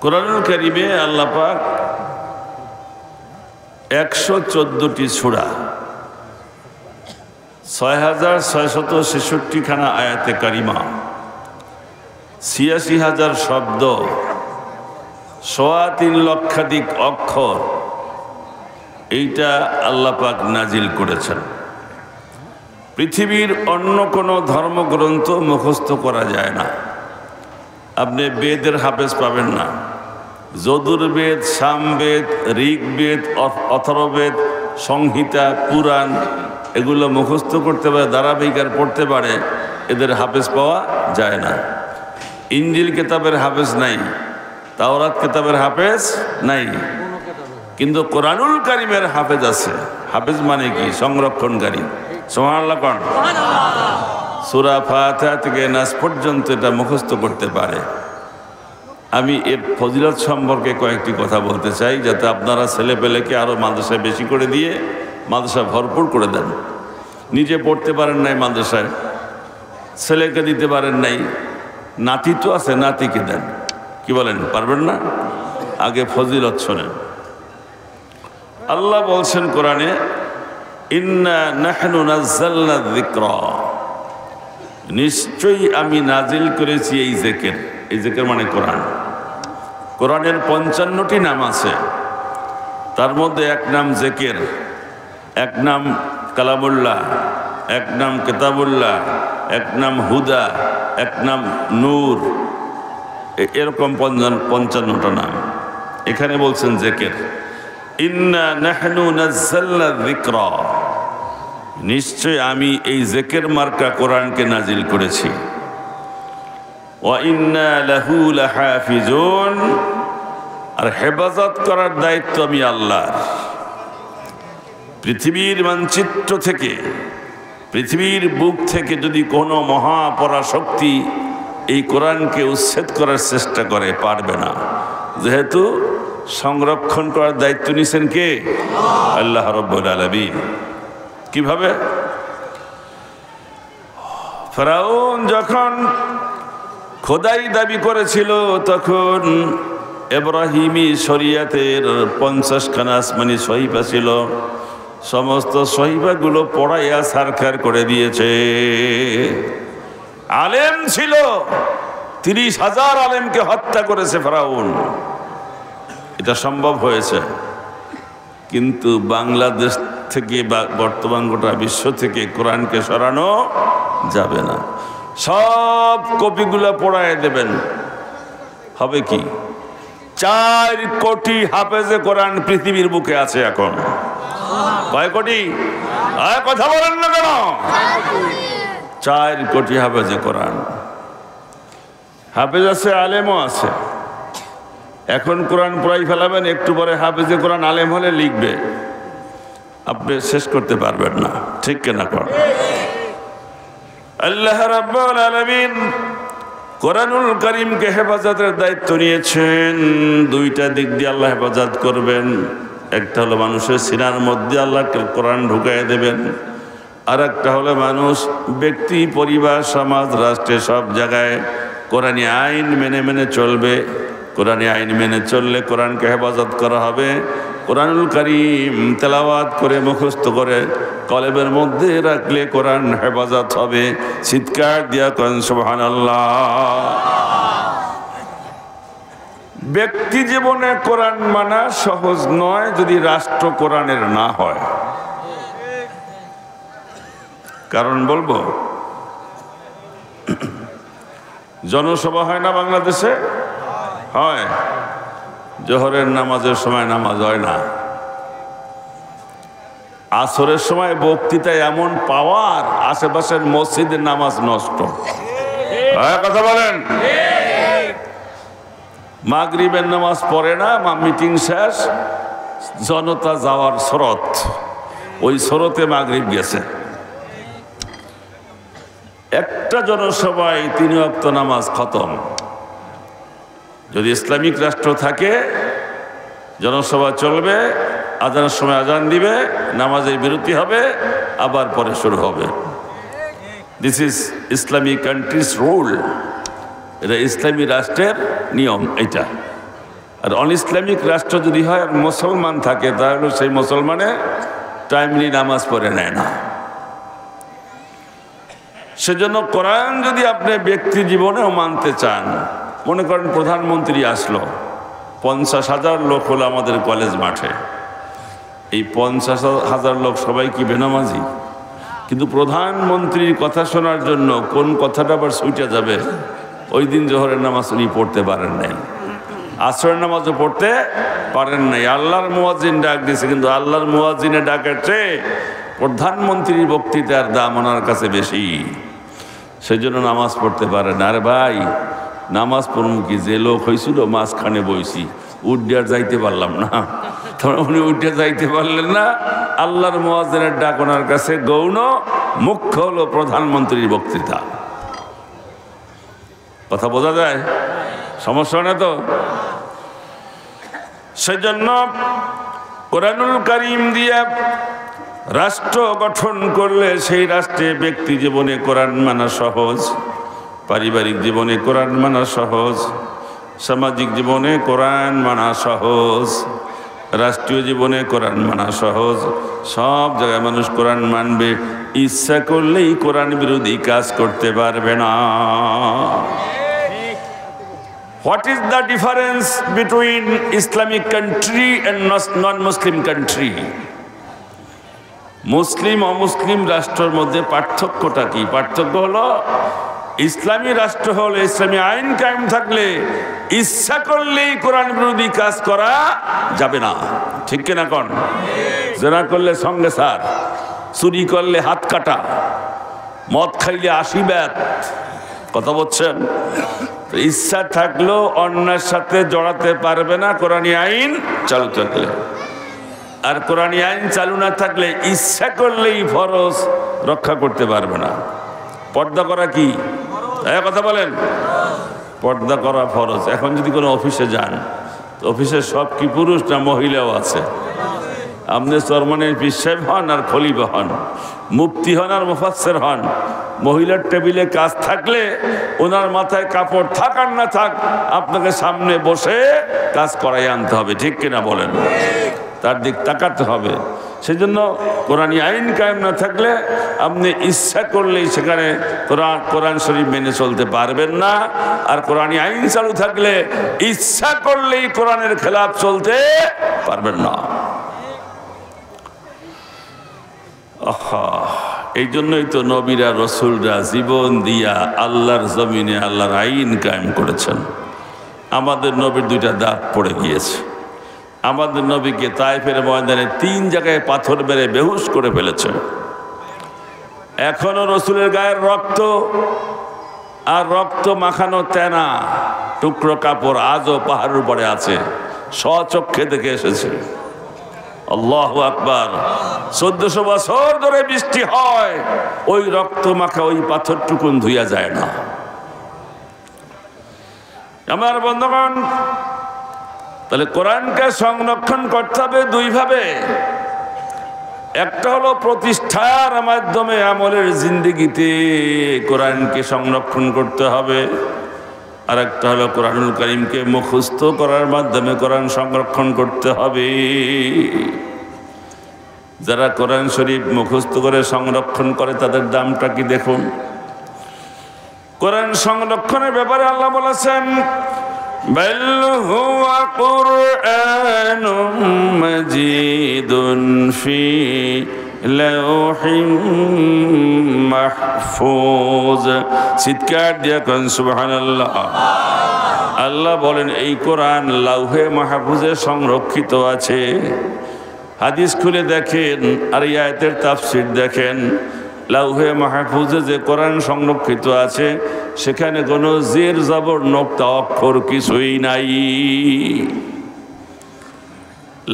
কোরআনুল কারীমে আল্লাহ পাক 114টি সূরা 6666 খানা আয়াতে কারিমা ৮৬,০০০ শব্দ ৩.৫ লক্ষাধিক অক্ষর এইটা আল্লাহ পাক নাজিল করেছেন। পৃথিবীর অন্য কোনো ধর্মগ্রন্থ মুখস্থ করা যায় না। আপনি বেদের হাফেজ পাবেন না। যজুর্বেদ, সামবেদ, ঋগ্বেদ, অথর্ববেদ, সংহিতা, পুরাণ এগুলো মুখস্থ করতে পারে, ধারাবাহিক আর পড়তে পারে, এদের হাফেজ পাওয়া যায় না। ইনজিল কিতাবের হাফেজ নাই, তাওরাত কিতাবের হাফেজ নাই, কিন্তু কোরআনুল কারীমের হাফেজ আছে। হাফেজ মানে কি? সংরক্ষণকারী। সুবহানাল্লাহ কোন? সূরা ফাতিহা থেকে নাস পর্যন্ত এটা মুখস্থ করতে পারে। আমি এর ফজিলত সম্পর্কে কয়েকটি কথা বলতে চাই, যাতে আপনারা ছেলেপেলেকে আরও মাদ্রাসায় বেশি করে দিয়ে মাদ্রাসা ভরপুর করে দেন। নিজে পড়তে পারেন নাই মাদ্রাসায়, ছেলেকে দিতে পারেন নাই, নাতি তো আছে, নাতিকে দেন। কি বলেন? পারবেন না? আগে ফজিলত শোনেন। আল্লাহ বলছেন কোরআনে, ইন্না নাহনু নাযালনা যিকরা, নিশ্চয়ই আমি নাজিল করেছি এই জিকির। এই জিকির মানে কোরআন। কোরআনের ৫৫টি নাম আছে, তার মধ্যে এক নাম জিকির, এক নাম কালামুল্লাহ, এক নাম কিতাবুল্লাহ, এক নাম হুদা, এক নাম নূর, এরকম ৫৫টা নাম। এখানে বলছেন জিকির, ইন্না নাহনু নাযালনা যিকরা, নিশ্চয় আমি এই জিকির মার্কা কোরআনকে নাজিল করেছি। ওয়া ইন্না লাহু লাহাফিজুন, আর হেফাজত করার দায়িত্ব আমি আল্লাহর। পৃথিবীর মানচিত্র থেকে, পৃথিবীর বুক থেকে যদি কোনো মহাপরাশক্তি এই কোরআনকে উচ্ছেদ করার চেষ্টা করে, পারবে না। যেহেতু সংরক্ষণ করার দায়িত্ব নিছেন কে? আল্লাহ রাব্বুল আলামিন। কিভাবে? ফেরাউন যখন খোদাই দাবি করেছিল, তখন ইব্রাহিমী শরিয়াতের 50 খানা আসমানি সহিফা ছিল, সমস্ত সহিফাগুলো পড়াইয়া ছারখার করে দিয়েছে। আলেম ছিল, 30,000 আলেমকে হত্যা করেছে ফেরাউন। এটা সম্ভব হয়েছে, কিন্তু বাংলাদেশ থেকে বা বর্তমান গোটা বিশ্ব থেকে কোরআনকে সরানো যাবে না। সব কপিগুলো পড়ায় দেবেন, হবে কি? 4 কোটি হাফেজে কোরআন পৃথিবীর বুকে আছে এখন। কয় কোটি? কথা বলেন না কেন? 4 কোটি হাফেজে কোরআন। হাফেজ আছে, আলেমও আছে। এখন কোরআন পড়াই ফেলাবেন, একটু পরে হাফেজে কোরআন আলেম হলে লিখবে, আপনি শেষ করতে পারবেন না। ঠিক কিনা? কর আল্লাহ রাব্বুল আলামিন কোরআনুল কারীমকে হেফাজতের দায়িত্ব নিয়েছেন। 2টা দিক দিয়ে আল্লাহ হেফাজত করবেন। একটা হলো মানুষের সিনার মধ্যে আল্লাহ কোরআন ঢুকাই দেবেন, আর একটা হলো মানুষ, ব্যক্তি, পরিবার, সমাজ, রাষ্ট্রে সব জায়গায় কোরআনী আইন মেনে মেনে চলবে। কোরআনী আইন মেনে চললে কোরআনকে হেফাজত করা হবে। কোরআনুল কারীম তেলাওয়াত করে মুখস্থ করে কলবের মধ্যে রাখলে কোরআন হেফাজত হবে। চিৎকার দিয়া করেন সুবহানাল্লাহ। ব্যক্তি জীবনে কোরআন মানা সহজ নয় যদি রাষ্ট্র কোরআনের না হয়। কারণ বলবো, জনসভা হয় না বাংলাদেশে? হয়। জোহরের নামাজের সময় নামাজ হয় না, আসরের সময় বক্তৃতায় এমন পাওয়ার, আশেপাশের মসজিদের নামাজ নষ্ট। কথা বলেন। মাগরিবের নামাজ পড়ে না, মিটিং শেষ, জনতা যাওয়ার স্রোত, ওই স্রোতে মাগরিব গেছে। একটা জনসভায় 3 ওয়াক্ত নামাজ খতম। যদি ইসলামিক রাষ্ট্র থাকে, জনসভা চলবে, আজানের সময় আজান দিবে, নামাজের বিরতি হবে, আবার পরে শুরু হবে। This is Islamic countries rule. এটা ইসলামী রাষ্ট্রের নিয়ম। এটা আর অন ইসলামিক রাষ্ট্র যদি হয় আর মুসলমান থাকে তাহলে সেই মুসলমানে টাইমলি নামাজ পড়ে নেয় না। সেজন্য কোরআন যদি আপনি ব্যক্তি জীবনেও মানতে চান, মনে করেন প্রধানমন্ত্রী আসলো, 50,000 লোক হলো আমাদের কলেজ মাঠে, এই 50,000 লোক সবাই কি বেনামাজি? কিন্তু প্রধানমন্ত্রীর কথা শোনার জন্য কোন কথাটা আবার ছুটে যাবে, ওই দিন জোহরের নামাজ উনি পড়তে পারেন নাই, আসরের নামাজও পড়তে পারেন নাই। আল্লাহর মুয়াজ্জিন ডাক দিয়েছে, কিন্তু আল্লাহর মুয়াজ্জিনের ডাকের চেয়ে প্রধানমন্ত্রীর বক্তৃতার দাম ওনার কাছে বেশি, সেই জন্য নামাজ পড়তে পারে না। আরে ভাই, নামাজ পড়ুন কি, যে লোক হয়েছিল মাঝখানে বইছি, উঠে যাইতে পারলাম না, তখন উনি উঠে যাইতে পারলেন না। আল্লাহর মুয়াজ্জিনের ডাক ওনার কাছে গৌণ, মুখ্য হলো প্রধানমন্ত্রীর বক্তৃতা। কথা বোঝা যায়? সমস্যা না তো? সেজন্য কোরআনুল কারীম দিয়ে রাষ্ট্র গঠন করলে সেই রাষ্ট্রে ব্যক্তি জীবনে কোরআন মানা সহজ, পারিবারিক জীবনে কোরআন মানা সহজ, সামাজিক জীবনে কোরআন মানা সহজ, রাষ্ট্রীয় জীবনে কোরআন মানা সহজ। সব জায়গায় মানুষ কোরআন মানবে, ইচ্ছা করলেই কোরআন বিরোধী কাজ করতে পারবে না। What is the difference between Islamic country and non-Muslim country? মুসলিম অমুসলিম রাষ্ট্রের মধ্যে পার্থক্যটা কি? পার্থক্য হলো, ইসলামী রাষ্ট্র হলে ইসলামী আইন কায়েম থাকলে ইচ্ছা করলেই কোরআন বিরোধী কাজ করা যাবে না, ঠিক কিনা কোন? জেনা করলে সঙ্গে সার, চুরি করলে হাত কাটা, মদ খাইলে 80 ব্যাত। কথা বলছেন? ইচ্ছা থাকলেও অন্যের সাথে জড়াতে পারবে না কোরআনী আইন চালু থাকলে। আর কোরআনী আইন চালু না থাকলে ইচ্ছা করলেই ফরজ রক্ষা করতে পারবে না। পর্দা করা কি? কথা বলেন। পর্দা করা ফরজ। এখন যদি কোনো অফিসে যান, অফিসে সব কি পুরুষ না মহিলাও আছে? আপনি চরমানের পীর সাহেব হন আর খলিফা হন, মুফতি হন আর মুফাসসির হন, মহিলার টেবিলে কাজ থাকলে ওনার মাথায় কাপড় থাক আর না থাক, আপনাকে সামনে বসে কাজ করাই আনতে হবে, ঠিক কিনা বলেন? তার দিক তাকাতে হবে। সেজন্য কোরআনী আইন কায়েম না থাকলে আপনি ইচ্ছা করলেই সেখানে কোরআন শরীফ মেনে চলতে পারবেন না। আর কোরআনী আইন চালু থাকলে ইচ্ছা করলেই কোরআনের খেলাফ চলতে পারবেন না। এই জন্যই তো নবীরা রসুলরা জীবন দিয়া আল্লাহর জমিনে আল্লাহর আইন কায়েম করেছেন। আমাদের নবীর 2টা দাঁত পড়ে গিয়েছে। আমাদের নবীকে তায়েফের ময়দানে 3 জায়গায় পাথর মেরে বেহুশ করে ফেলেছে। এখনো রসুলের গায়ের রক্ত আর রক্ত মাখানো তেনা টুকরো কাপড় আজও পাহাড়ের উপরে আছে, স্বচক্ষে দেখে এসেছে। আল্লাহু আকবার। 1400 বছর ধরে বৃষ্টি হয়, ওই রক্ত মাখা ওই পাথরটুকুন ধুইয়া যায় না। আমার বন্ধুগণ, তাহলে কোরআনকে সংরক্ষণ করতে হবে 2 ভাবে। একটা হলো প্রতিষ্ঠার মাধ্যমে আমলের জিন্দেগিতে কোরআনকে সংরক্ষণ করতে হবে, আর একটা হলো কোরআনুল কারীমকে মুখস্থ করার মাধ্যমে কোরআন সংরক্ষণ করতে হবে। যারা কোরআন শরীফ মুখস্থ করে সংরক্ষণ করে তাদের দামটা কি দেখুন। কোরআন সংরক্ষণের ব্যাপারে আল্লাহ বলেছেন, বাল হুয়া কুরআনুম মাজিদুন ফি লাউহিম মাহফুজ। চিৎকার দিয়া কোন সুবহানাল্লাহ। আল্লাহ বলেন এই কোরআন লাউহে মাহফুজে সংরক্ষিত আছে। হাদিস খুলে দেখেন আর এই আয়াতের তাফসীর দেখেন। লাউহে মাহফুজে যে কোরআন সংরক্ষিত আছে সেখানে কোনো জের জবর নোক্তা অক্ষর কিছুই নাই।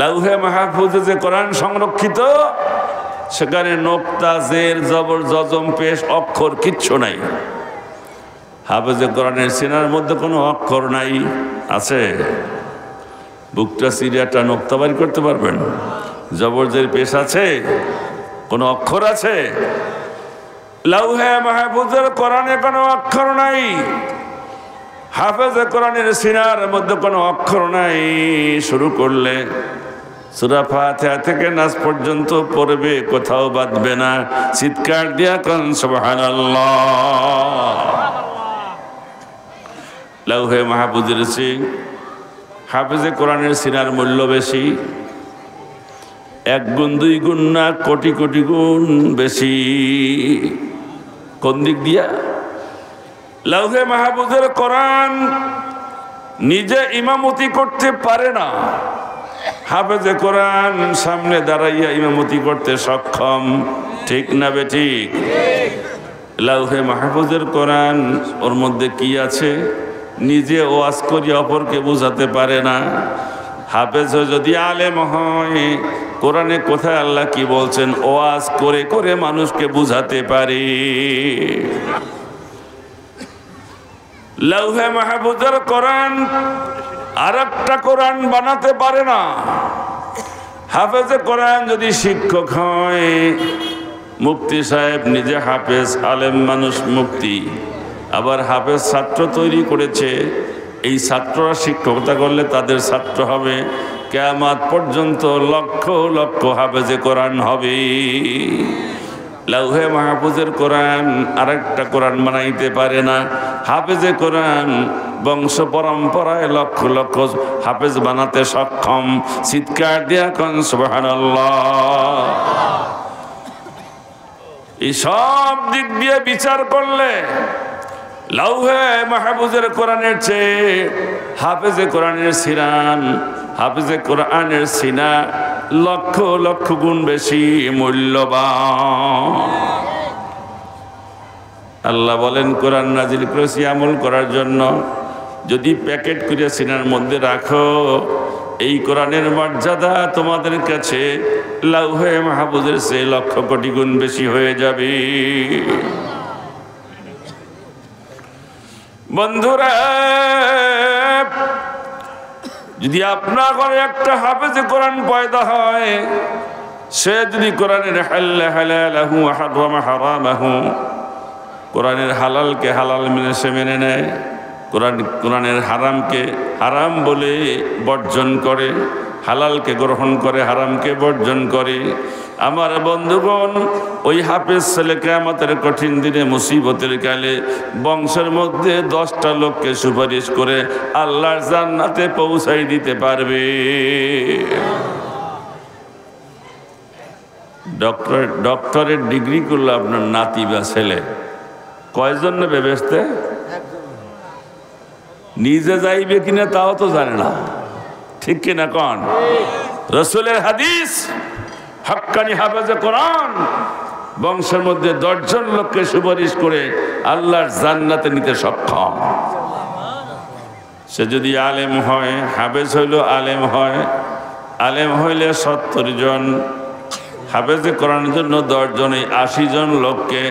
লাউহে মাহফুজে যে কোরআন সংরক্ষিত সেখানে নোক্তা জের জবর জজম পেশ অক্ষর কিচ্ছু নাই। হাফেজে কোরআনের সিনার মধ্যে কোনো অক্ষর নাই। আছে? বুকটা সিরিয়াটা নোক্তা বাড়ি করতে পারবেন? জবর জের পেশ আছে? কোনো অক্ষর আছে? লাউহে মাহফুজের কোরআনে কোনো অক্ষর নাই। হাফেজে কোরআনের সিনার মধ্যে কোনো অক্ষর নাই, শুরু করলে সূরা ফাতিহা থেকে নাস পর্যন্ত পড়বে, কোথাও বাঁধবে না। চিৎকার দিয়া কোন সুবহানাল্লাহ। লাউহে মাহফুজের চেয়ে হাফেজে কোরআনের সিনার মূল্য বেশি, 1 গুণ 2 গুণ না, কোটি কোটি গুণ বেশি। কোন দিক দিয়া? লাউহে মাহফুজের কোরআন নিজে ইমামতি করতে পারে না, হাফেজে কোরআন সামনে দাঁড়াইয়া ইমামতি করতে সক্ষম। ঠিক না বেঠিক? লাউহে মাহফুজের কোরআন ওর মধ্যে কি আছে নিজে ওয়াজ করিয়া অপরকে বুঝাতে পারে না। হাফেজ যদি আলেম হয়, কোরআনে কোথায় আল্লাহ কি বলছেন ওয়াজ করে করে মানুষকে বুঝাতে পারে। লাউহে মাহফুজের কোরআন আরেকটা কোরআন বানাতে পারে না। হাফেজে কোরআন যদি শিক্ষক হয়, মুফতি সাহেব নিজে হাফেজ, আলেম মানুষ মুফতি, আবার হাফেজ ছাত্র তৈরি করেছে, এই ছাত্ররা শিক্ষকতা করলে তাদের ছাত্র হবে, কিয়ামত পর্যন্ত লক্ষ লক্ষ হাফেজে কোরআন হবে। লাউহে মাহফুজের কোরআন আরেকটা কোরআন বানাইতে পারে না। হাফেজে কোরআন বংশ পরম্পরায় লক্ষ লক্ষ হাফেজ বানাতে সক্ষম। চিৎকার দিয়া কোন সুবহানাল্লাহ। এই সব দিক দিয়ে বিচার করলে লাউহে মাহফুজের কোরআনের চেয়ে হাফেজে কোরআনের সিনান, হাফেজে কোরআনের সিনা লক্ষ লক্ষ গুণ বেশি মূল্যবান। আল্লাহ বলেন কোরআন নাজিল করেছি আমল করার জন্য, যদি প্যাকেট করে সিনার মধ্যে রাখো, এই কোরআনের মর্যাদা তোমাদের কাছে লাউহে মাহফুজের চেয়ে লক্ষ কোটি গুণ বেশি হয়ে যাবে। বন্ধুরা, যদি আপনার ঘরে একটা হাফেজে কোরআন পয়দা হয়, সে যদি কোরআনের হালালাহু ওয়া হারামা হারামাহু, কোরআনের হালালকে হালাল মেনে সে মেনে নেয়, কোরআনের হারামকে হারাম বলে বর্জন করে, হালালকে গ্রহণ করে, হারামকে বর্জন করে, আমার বন্ধুগণ, ওই হাফেজ ছেলে কিয়ামতের কঠিন দিনে মুসিবতের কালে বংশের মধ্যে 10টা লোককে সুপারিশ করে আল্লাহর জান্নাতে পৌঁছাই দিতে পারবে। ডক্টরের ডিগ্রি করলো আপনার নাতি বা ছেলে, কয়জন নেবে বেচতে? নিজে যাইবে কিনা তাও তো জানে না। ঠিক কিনা কন? রাসূলের হাদিস, হক্কানি হাফেজে কোরআন বংশের মধ্যে 10 জন লোককে সুপারিশ করে আল্লাহর জান্নাতে নিতে সক্ষম। সে যদি আলেম হয়, হাফেজ হইল আলেম হয়, আলেম হইলে 70 জন, হাফেজে কোরআনের জন্য 10 জন, 80 জন লোককে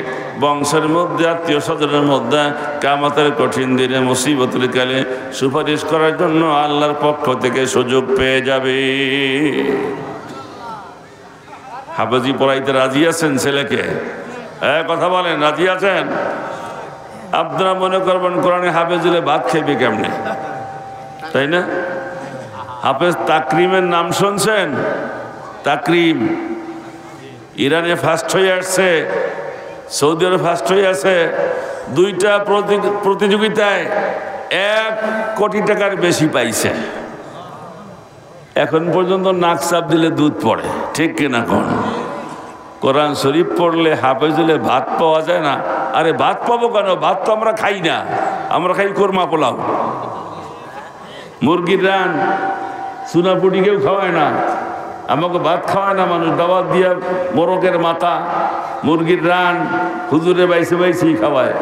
বংশের মধ্যে আত্মীয় স্বজনের মধ্যে কিয়ামতের কঠিন দিনে মুসিবতের কালে সুপারিশ করার জন্য আল্লাহর পক্ষ থেকে সুযোগ পেয়ে যাবে। হাফেজি পড়াইতে রাজি আছেন ছেলেকে? কথা বলেন, রাজি আছেন? আপনারা মনে করবেন কোরআনে হাফেজ হলে ভাত খেবে কেমনে, তাই না? হাফেজ তাকরিমের নাম শুনছেন? তাকরিম ইরানে ফার্স্ট হয়ে আসছে, সৌদি আরব ফার্স্ট হয়ে আছে, 2টা প্রতিযোগিতায় 1 কোটি টাকার বেশি পাইছে। এখন পর্যন্ত নাক চাপ দিলে দুধ পড়ে। ঠিক কিনা কোন? কোরআন শরীফ পড়লে হাফেজ হলে ভাত পাওয়া যায় না। আরে ভাত পাবো কেন? ভাত তো আমরা খাই না, আমরা খাই কোরমা পোলাও, মুরগির রান, চুনাপুটি কেউ খাওয়ায় না, আমাকে ভাত খাওয়ায় না মানুষ। দাওয়াত দিয়া মোরগের মাথা, মুরগির রান হুজুরে বাইসে বাইসেই খাওয়ায়।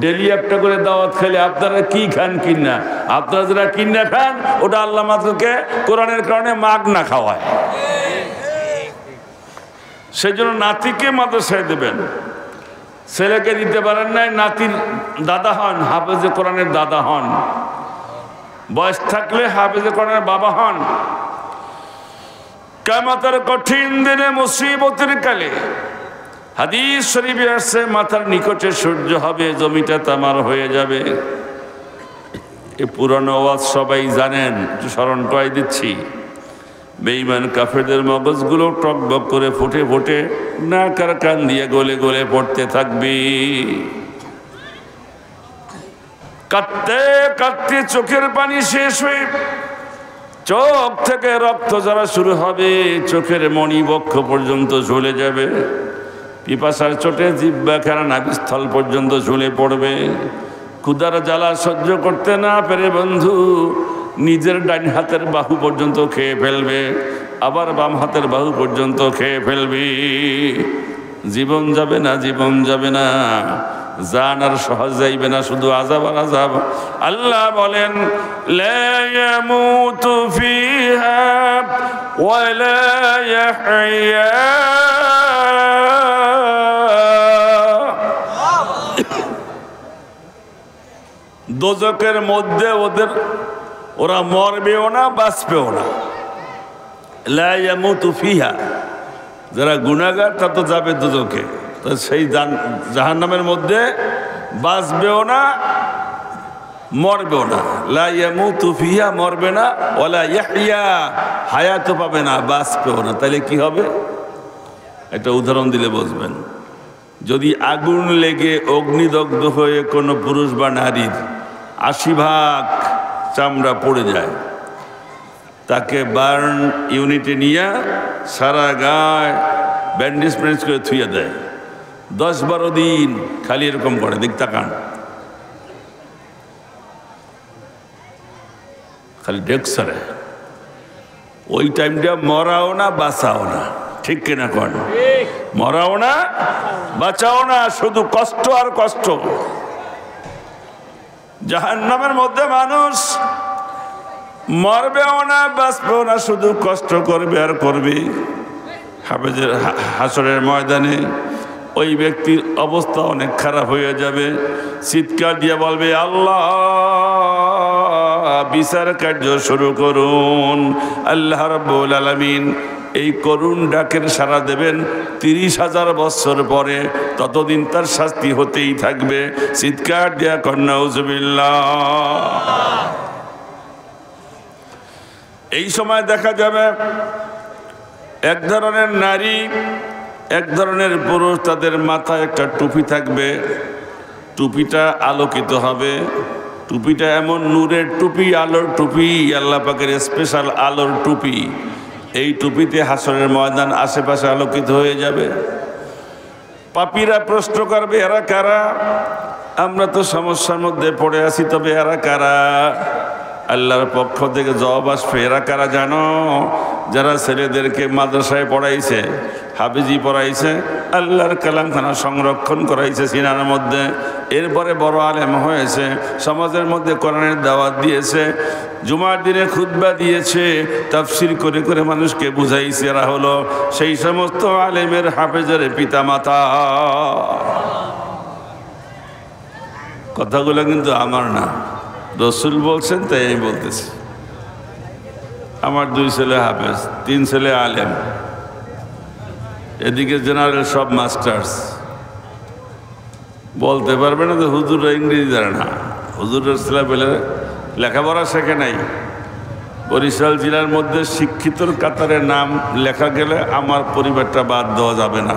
ডেলি একটা করে দাওয়াত খেলে আপনারা কি খান কিনা? আপনারা যারা কিনা খান ওটা আল্লাহ মাত্রকে কোরআনের কারণে মাগ না খাওয়ায়। সেই জন্য নাতিকে মাদ্রাসায় দেবেন, ছেলেকে দিতে পারেন নাই, নাতির দাদা হন, হাফেজে কোরআনের দাদা হন, বয়স থাকলে হাফেজে কোরআনের বাবা হন। কিয়ামতের কঠিন দিনে মুসিবতের কালে হাদিস শরীফে আসছে মাথার নিকটে সূর্য হবে, জমিটা তামার হয়ে যাবে। এ পুরানো ওয়াজ সবাই জানেন, একটু স্মরণ করাই দিচ্ছি। বেঈমান কাফেরদের মগজগুলো টকবক করে ফুটে ফুটে নাকার কান দিয়ে গলে গলে পড়তে থাকবে। কাঁদতে কাঁদতে চোখের পানি শেষ হয়ে চোখ থেকে রক্ত ঝরা শুরু হবে, চোখের মণি বক্ষ পর্যন্ত ঝুলে যাবে, পিপাসার চোটে জিহ্বা খানা নাভিস্থল পর্যন্ত ঝুলে পড়বে। ক্ষুধার জ্বালা সহ্য করতে না পেরে বন্ধু নিজের ডান হাতের বাহু পর্যন্ত খেয়ে ফেলবে, আবার বাম হাতের বাহু পর্যন্ত খেয়ে ফেলবে। জীবন যাবে না, জীবন যাবে না, জান আর সহজ যাইবে না, শুধু আযাব আর আযাব। আল্লাহ বলেন লা ইয়ামুতু ফিহা ওয়া লা ইয়াহইয়া। দোজখের মধ্যে ওরা মরবেও না, বাঁচবেও না। লা ইয়ামুতু ফিহা, যারা গুনাহগার তা তো যাবে দোজখে, তো সেই জাহান্নামের মধ্যে বাঁচবেও না, মরবেও না। লা ইয়ামুতু ফিহা, মরবে না, ওয়ালা ইয়াহইয়া, হায়াতও পাবে না, বাঁচবেও না। তাহলে কি হবে? একটা উদাহরণ দিলে বুঝবেন। যদি আগুন লেগে অগ্নিদগ্ধ হয়ে কোনো পুরুষ বা নারীর ৮০ চামড়া পড়ে যায়, তাকে বার্ন ইউনিটে নিয়ে সারা গায়ে ব্যান্ডেজ ফ্যান্ডেজ করে থুয়ে দেয়। ১০-১২ দিন খালি এরকম করে, দেখতে কান খালি ডেকসারে। ওই টাইমটা মরাও না, বাঁচাও না, ঠিক কিনা কন? মরাও না, বাঁচাও না, শুধু কষ্ট আর কষ্ট। জাহান্নামের মধ্যে মানুষ মরবেও না, বাঁচবেও না, শুধু কষ্ট করবে আর করবে। হাসরের ময়দানে ওই ব্যক্তির অবস্থা অনেক খারাপ হয়ে যাবে। চিৎকার দিয়ে বলবে, আল্লাহ বিচার কার্য শুরু করুন। আল্লাহ রাব্বুল আলামিন এই করুণ ডাকের সাড়া দেবেন ৩০,০০০ বছর পরে, ততদিন তার শাস্তি হতেই থাকবে। চিৎকার দিয়া কন্যা নাউজুবিল্লাহ। এই সময় দেখা যাবে এক ধরনের নারী, এক ধরনের পুরুষ, তাদের মাথায় একটা টুপি থাকবে, টুপিটা আলোকিত হবে। টুপিটা এমন নূরের টুপি, আলোর টুপি, আল্লাহ পাকের স্পেশাল আলোর টুপি। এই টুপিতে হাসরের ময়দান আশেপাশে আলোকিত হয়ে যাবে। পাপীরা প্রশ্ন করবে, এরা কারা? আমরা তো সমস্যার মধ্যে পড়ে আছি, তবে এরা কারা? আল্লাহর পক্ষ থেকে জবাব আসবে, এরা কারা জানো? যারা ছেলেদেরকে মাদ্রাসায় পড়াইছে, হাফিজি পড়াইছে, আল্লাহর কালামখানা সংরক্ষণ করাইছে সিনার মধ্যে, এরপরে বড় আলেম হয়েছে, সমাজের মধ্যে কোরআনের দাওয়াত দিয়েছে, জুমার দিনে খুতবা দিয়েছে, তাফসির করে করে মানুষকে বুঝাইছে। এরা হলো সেই সমস্ত আলেমের হাফেজের পিতা মাতা। কথাগুলো কিন্তু আমার না, রসুল বলছেন, তাই আমি বলতেছি। আমার 2 ছেলে হাফেজ, 3 ছেলে আলেম, এদিকে জেনারেল সব মাস্টার্স। বলতে পারবে না যে হুজুররা ইংরেজি জানে না। হুজুরের ছেলেপেলে লেখাপড়া শেখে নাই। বরিশাল জেলার মধ্যে শিক্ষিতর কাতারে নাম লেখা গেলে আমার পরিবারটা বাদ দেওয়া যাবে না।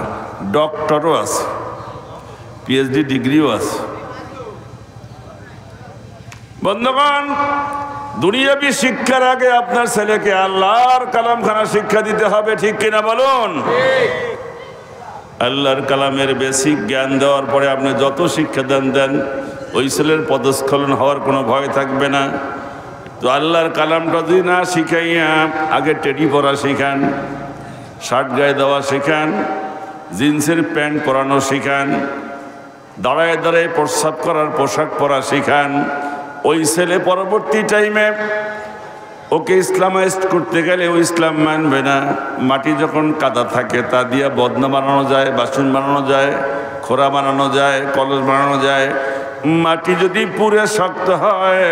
ডক্টরও আছে, পিএইচডি ডিগ্রিও আছে। বন্ধুগণ, দুনিয়াবী শিক্ষার আগে আপনার ছেলেকে আল্লাহর কালামখানা শিক্ষা দিতে হবে, ঠিক কিনা বলুন? আল্লাহর কালামের বেসিক জ্ঞান দেওয়ার পরে আপনি যত শিক্ষা দেন ওই ছেলের পদস্খলন হওয়ার কোনো ভয় থাকবে না। তো আল্লাহর কালামটা যদি না শিখাইয়া আগে টেডি পরা শিখান, শার্ট গায়ে দেওয়া শিখান, জিন্সের প্যান্ট পরানো শিখান, দাঁড়ায় দাঁড়ায় প্রস্রাব করার পোশাক পরা শিখান, ওই ছেলে পরবর্তী টাইমে ওকে ইসলামাইজড করতে গেলে ও ইসলাম মানবে না। মাটি যখন কাদা থাকে তা দিয়ে বদনা বানানো যায়, বাসন বানানো যায়, খোরা বানানো যায়, কলস বানানো যায়। মাটি যদি পুরে শক্ত হয়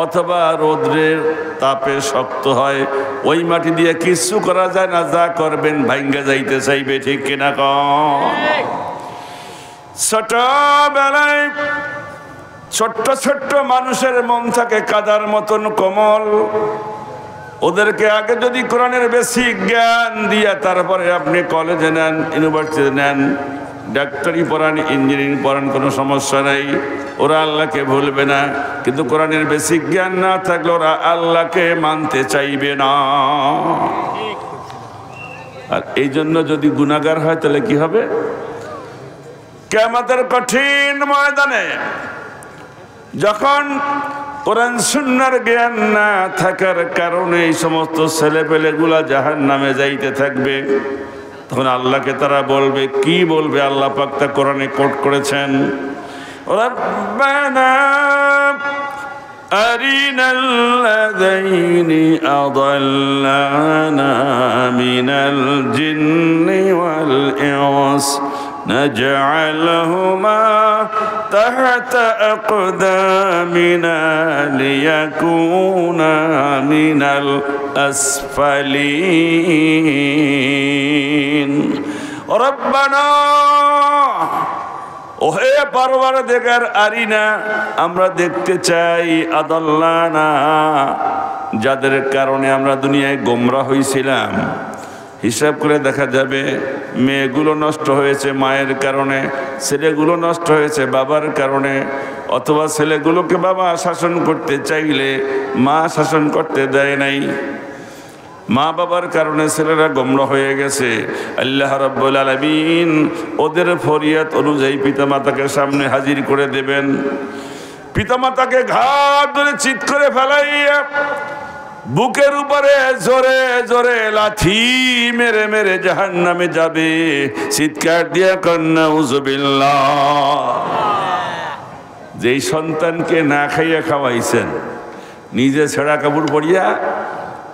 অথবা রৌদ্রের তাপে শক্ত হয়, ওই মাটি দিয়ে কিচ্ছু করা যায় না, যা করবেন ভাঙ্গা যাইতে চাইবে, ঠিক কিনা কন? ছোটবেলায় ছোট্ট ছোট্ট মানুষের মন থাকে কাদার মতন কোমল। ওদেরকে আগে যদি কোরআনের বেসিক জ্ঞান দিয়া তারপরে আপনি কলেজে নেন, ইউনিভার্সিটিতে নেন, ডাক্তারি পড়ান, ইঞ্জিনিয়ারিং পড়ান, কোনো সমস্যা নাই, ওরা আল্লাহকে ভুলবে না। কিন্তু কোরআনের বেসিক জ্ঞান না থাকলে ওরা আল্লাহকে মানতে চাইবে না। আর এই জন্য যদি গুনাহগার হয় তাহলে কি হবে? কিয়ামতের কঠিন ময়দানে যখন কোরআন সুন্নাহর জ্ঞান না থাকার কারণে এই সমস্ত ছেলেপেলেগুলা জাহান্নামে যাইতে থাকবে, তখন আল্লাহকে তারা বলবে, কি বলবে? আল্লাহ পাক তা কোরআনে কোট করেছেন, রব্বানা আরিনাল্লাযাইনি আযাল্লানা মিনাল জিন্নি ওয়াল ইনস نجعلهما تحت أقدامنا ليكونا من الأسفلين ربنا ওহে পরওয়ারদিগার আরিনা, আমরা দেখতে চাই, আদাল্লানা, যাদের কারণে আমরা দুনিয়ায় গোমরা হয়েছিলাম। হিসাব করে দেখা যাবে মেয়েগুলো নষ্ট হয়েছে মায়ের কারণে, ছেলেগুলো নষ্ট হয়েছে বাবার কারণে, অথবা ছেলেগুলোকে বাবা শাসন করতে চাইলে মা শাসন করতে দেয় নাই, মা বাবার কারণে ছেলেরা গোমরা হয়ে গেছে। আল্লাহ রাব্বুল আলামিন ওদের ফরিয়াদ অনুযায়ী পিতামাতাকে সামনে হাজির করে দেবেন। পিতামাতাকে ঘাট ধরে চিৎ করে ফেলাইয়া বুকের উপরে জোরে জোরে লাথি মেরে মেরে জাহান্নামে যাবে, চিৎকার দিয়া কন্যা নাউযুবিল্লাহ। যেই সন্তানকে না খাইয়া খাওয়াইছেন, নিজে ছেঁড়া কাপড় পরিয়া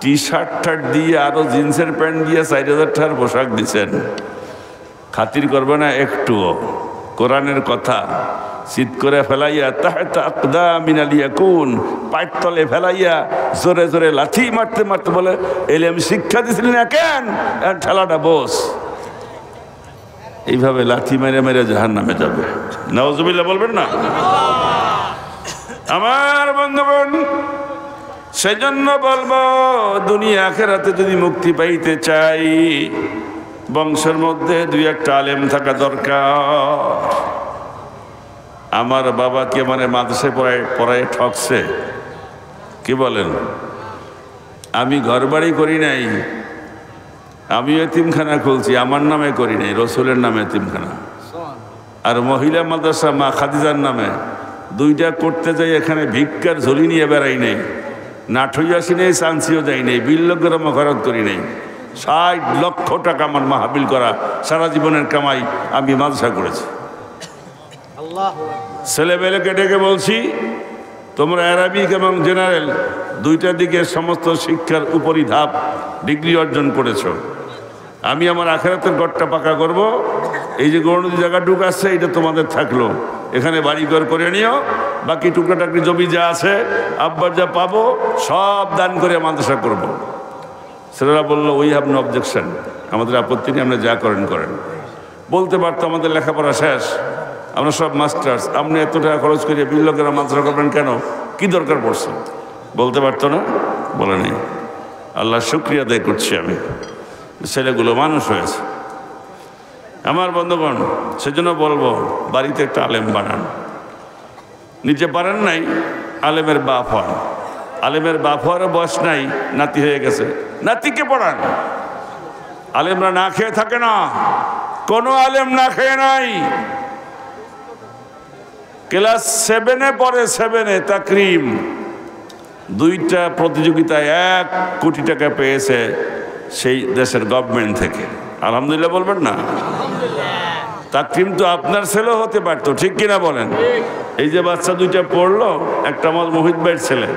টি শার্ট দিয়ে আরো জিন্সের প্যান্ট দিয়ে 4000 টাকার পোশাক দিচ্ছেন, খাতির করবে না একটুও। কোরআনের কথা চিৎ করে ফেলাইয়া তাহতা আকদামিনাল ইয়াকুন, পায়ের তলে ফেলাইয়া জোরে জোরে লাথি মারতে মারতে বলে, এলে আমি শিক্ষা দিছিলি না কেন, ঠেলাটা বস। এইভাবে লাথি মেরে মেরে জাহান্নামে যাবে। নাউযুবিল্লাহ বলবেন না? আমার বন্ধুগণ, সেজন্য বলবো, দুনিয়া আখিরাতে যদি মুক্তি পাইতে চাই, বংশের মধ্যে 2-1টা আলেম থাকা দরকার। আমার বাবাকে মানে মাদ্রাসায় পড়ায় ঠকছে, কি বলেন? আমি ঘরবাড়ি করি নাই, আমি এতিমখানা খুলছি, আমার নামে করি নাই, রসুলের নামে এতিমখানা। আর মহিলা মাদ্রাসা মা খাদিজার নামে 2টা করতে যাই, এখানে ভিক্ষার ঝুলি নিয়ে বেড়াই নাই, নাঠই আসি নেই, চান্সিও যাই নেই, বিল্লগ্র মখরত করি নেই। 60 লক্ষ টাকা আমার মাহাবিল করা সারা জীবনের কামাই আমি মাদ্রাসা করেছি। ছেলেবেলেকে ডেকে বলছি, তোমরা অ্যারাবিক এবং জেনারেল 2টা দিকে সমস্ত শিক্ষার উপরি ধাপ ডিগ্রি অর্জন করেছ। আমি আমার আখিরাতের ঘরটা পাকা করব। এই যে গৌরনদী জায়গা ঢুকাচ্ছে, এটা তোমাদের থাকলো, এখানে বাড়ি ঘর করে নিও, বাকি টুকরা টাকরি জমি যা আছে আব্বার যা পাবো সব দান করে মাদ্রাসা করব। ছেলেরা বললো, উই হ্যাভ নো অবজেকশন, আমাদের আপত্তি নেই, আমরা যা করেন করেন। বলতে পারতো আমাদের লেখাপড়া শেষ, আমরা সব মাস্টার্স, আপনি এত টাকা খরচ করিয়ে বিল্লকেরা মাদ্রাসা করবেন কেন, কি দরকার পড়ছে? বলতে পারতো না, বলে নেই। আল্লাহ শুকরিয়া আদায় করছি আমি, ছেলেগুলো মানুষ হয়েছে। আমার বন্ধুগণ, সেজন্য বলবো, বাড়িতে একটা আলেম বানান। নিজে পারেন নাই, আলেমের বাপ হন। আলেমের বাপ হওয়ারও বয়স নাই, নাতি হয়ে গেছে, নাতিকে পড়ান। আলেমরা না খেয়ে থাকে না, কোনো আলেম না খেয়ে নাই। ক্লাস 7-এ পড়ে, 7-এ তাকরিম, 2টা প্রতিযোগিতায় 1 কোটি টাকা পেয়েছে সেই দেশের গভর্নমেন্ট থেকে। আলহামদুলিল্লাহ বলবেন না? তাকরিম তো আপনার ছেলেও হতে পারতো, ঠিক কিনা বলেন? এই যে বাচ্চা 2টা পড়লো, একটা আমার মোহিত ভাইয়ের ছেলে,